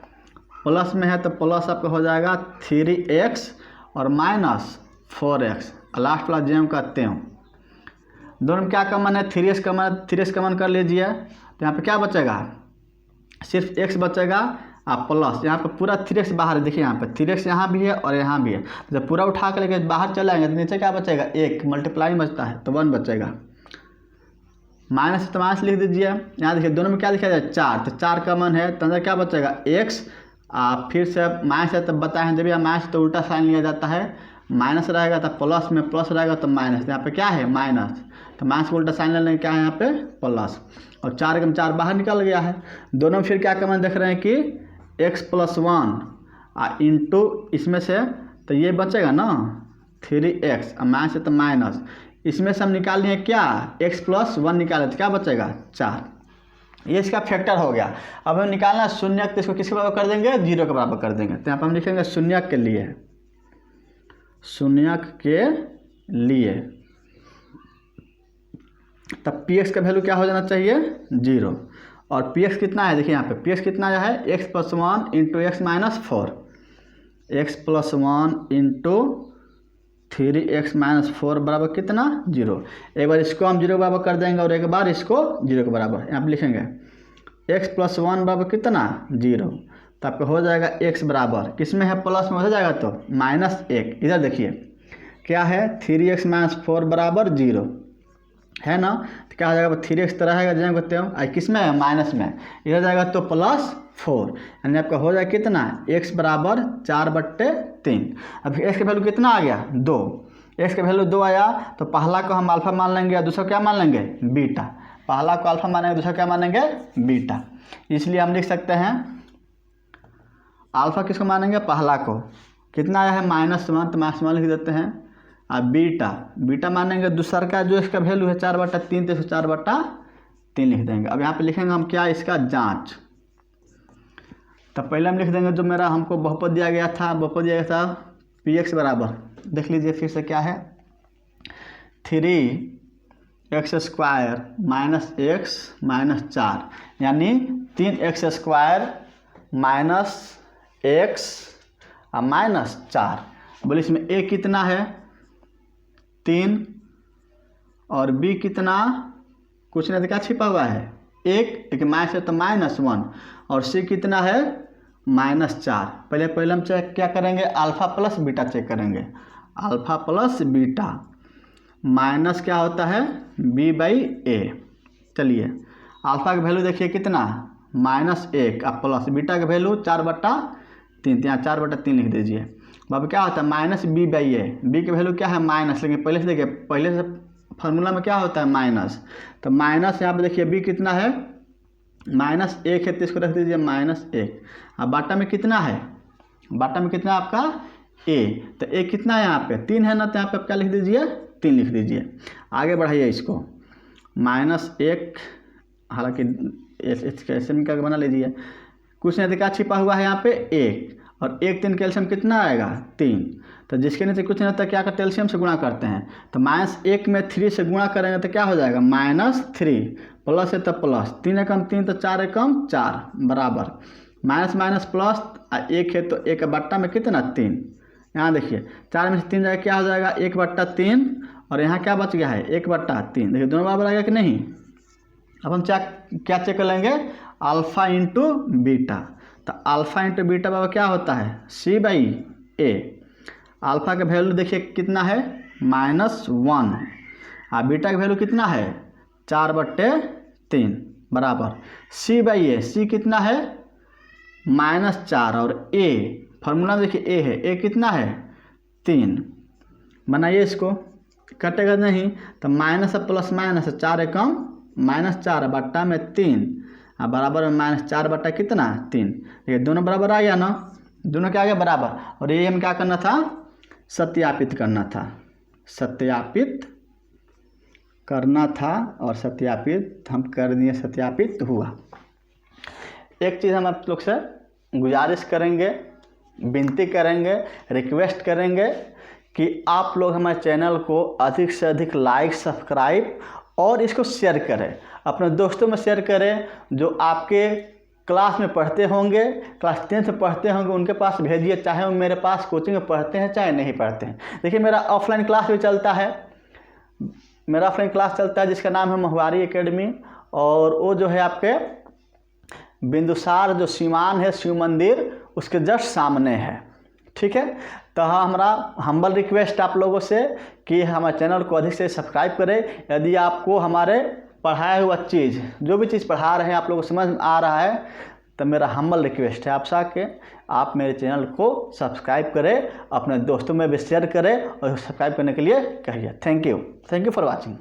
प्लस में है तो प्लस आपका हो जाएगा 3x और -4x, लास्ट वाला ज्याम का त्यों। दोनों में क्या कॉमन है, 3x कॉमन कर लीजिए। तो यहाँ पे क्या बचेगा, सिर्फ x बचेगा, आप प्लस, यहाँ पे पूरा 3x बाहर है। देखिए यहाँ पे 3x यहाँ भी है और यहाँ भी है, तो जब पूरा उठा कर लेके बाहर चले आएंगे तो नीचे क्या बचेगा, 1, मल्टीप्लाई बचता है तो 1 बचेगा। माइनस तो माइनस लिख दीजिए। यहाँ देखिए दोनों में क्या लिखा जाए, 4, तो 4 कॉमन है, तो अंदर क्या बचेगा, x। आप फिर से माइनस है तब बताए हैं, जब यह माइनस तो उल्टा साइन लिया जाता है, माइनस रहेगा तो प्लस में, प्लस रहेगा तो माइनस। यहाँ पे क्या है, माइनस, तो माइनस को उल्टा साइन लेने क्या है यहाँ पे, प्लस, और 4 के 4 बाहर निकल गया है। दोनों में फिर क्या कॉमन देख रहे हैं कि x + 1 इंटू इसमें से, तो ये बचेगा ना 3x, और माइनस है तो माइनस, इसमें से हम निकाल लिए क्या, x + 1 निकाले तो क्या बचेगा, 4। ये इसका फैक्टर हो गया। अब हम निकालना शून्यक, तो इसको किसके बराबर कर देंगे, 0 के बराबर कर देंगे। तो यहाँ पर हम लिखेंगे शून्यक के लिए, तब px का वैल्यू क्या हो जाना चाहिए, 0। और px कितना है, देखिए यहाँ पे px कितना है, x + 1 into x - 4, x + 1 into 3x - 4 बराबर कितना, 0। एक बार इसको हम 0 के बराबर कर देंगे और एक बार इसको 0 के बराबर। यहाँ पे लिखेंगे x + 1 बराबर कितना, 0। तो आपको हो जाएगा x बराबर, किस में है, प्लस में हो जाएगा तो -1। इधर देखिए क्या है, 3x - 4 बराबर 0 है ना, तो क्या हो जाएगा, 3x तो रहेगा जैसे कहते हो, किस में है, माइनस में, इधर जाएगा तो +4, यानी आपका हो जाएगा कितना, x बराबर 4/3। अब x का वैल्यू कितना आ गया, 2। x का वैल्यू 2 आया, तो पहला को हम अल्फा मान लेंगे और दूसरा क्या मान लेंगे, बीटा। पहला को अल्फा मानेंगे, दूसरा क्या मानेंगे, बीटा। इसलिए हम लिख सकते हैं अल्फा किसको मानेंगे, पहला को, कितना आया है -1, तो -1 लिख देते हैं। अब बीटा मानेंगे दूसरा का जो इसका वैल्यू है 4/3, तो इसको 4/3 लिख देंगे। अब यहाँ पे लिखेंगे हम क्या, इसका जांच। तो पहले हम लिख देंगे जो मेरा हमको बहुपद दिया गया था, px बराबर, देख लीजिए फिर से क्या है, 3x² - x - 4, यानी 3x² - x -4। बोले इसमें a कितना है 3 और b कितना, कुछ नहीं, क्या छिपा हुआ है 1 माइनस है तो -1, और c कितना है -4। पहले हम चेक क्या करेंगे, अल्फ़ा प्लस बीटा चेक करेंगे। अल्फ़ा प्लस बीटा माइनस क्या होता है b/a। चलिए अल्फ़ा का वैल्यू देखिए कितना -1, अब प्लस बीटा का वैल्यू 4/3, तो यहाँ 4/3 लिख दीजिए। अब क्या होता है -b/a, b की वैल्यू क्या है माइनस, लेकिन पहले से देखिए, पहले से फार्मूला में क्या होता है माइनस, तो माइनस यहाँ पे देखिए b कितना है -1 है, तो इसको रख दीजिए -1। अब बाटा में कितना है, बाटा में कितना आपका a, तो a कितना है यहाँ पे 3 है ना, तो यहाँ पे आप क्या लिख दीजिए 3 लिख दीजिए। आगे बढ़ाइए इसको, -1, हालांकि इसके ऐसे में क्या बना लीजिए, कुछ नहीं, तो क्या छिपा हुआ है यहाँ पे 1, और 1 3 कैल्शियम कितना आएगा 3, तो जिसके नीचे कुछ नहीं होता क्या करते एल्शियम से गुणा करते हैं, तो -1 में 3 से गुणा करेंगे तो क्या हो जाएगा -3, प्लस है तो प्लस, 3 एकम 3, तो 4 एकम 4 बराबर, माइनस माइनस प्लस, 1 है तो 1/, में कितना 3, यहाँ देखिए 4 में से 3 जाएगा क्या हो जाएगा 1/3, और यहाँ क्या बच गया है 1/3, देखिए दोनों बराबर आ गया कि नहीं। अब हम क्या चेक कर लेंगे, अल्फ़ा इंटू बीटा, तो अल्फ़ा इंटू बीटा बाबा क्या होता है c/a। अल्फ़ा का वैल्यू देखिए कितना है -1, और बीटा का वैल्यू कितना है 4/3 बराबर c/a, c कितना है -4, और a फार्मूला देखिए a है, a कितना है 3, बनाइए इसको, कटेगा नहीं, तो माइनस प्लस माइनस 4 एकम -4 बट्टा में 3, और बराबर में -4 कितना 3, ये दोनों बराबर आ गया ना, दोनों क्या आ गया बराबर। और ये हम क्या करना था सत्यापित करना था, सत्यापित करना था, और सत्यापित हम कर दिए, सत्यापित हुआ। एक चीज़ हम आप लोग से गुजारिश करेंगे, विनती करेंगे, रिक्वेस्ट करेंगे कि आप लोग हमारे चैनल को अधिक से अधिक लाइक, सब्सक्राइब और इसको शेयर करें, अपने दोस्तों में शेयर करें, जो आपके क्लास में पढ़ते होंगे, क्लास 10 में पढ़ते होंगे, उनके पास भेजिए, चाहे वो मेरे पास कोचिंग में पढ़ते हैं चाहे नहीं पढ़ते हैं। देखिए मेरा ऑफलाइन क्लास भी चलता है, मेरा ऑफलाइन क्लास चलता है जिसका नाम है महुआरी एकेडमी, और वो जो है आपके बिंदुसार जो सीमान है शिव मंदिर उसके जस्ट सामने है, ठीक है। तो हमारा हम्बल रिक्वेस्ट आप लोगों से कि हमारे चैनल को अधिक से सब्सक्राइब करें। यदि आपको हमारे पढ़ाया हुआ चीज़, जो भी चीज़ पढ़ा रहे हैं आप लोगों को समझ आ रहा है, तो मेरा हम्बल रिक्वेस्ट है आपसे कि आप मेरे चैनल को सब्सक्राइब करें, अपने दोस्तों में भी शेयर करें, और सब्सक्राइब करने के लिए कहिए। Thank you for watching.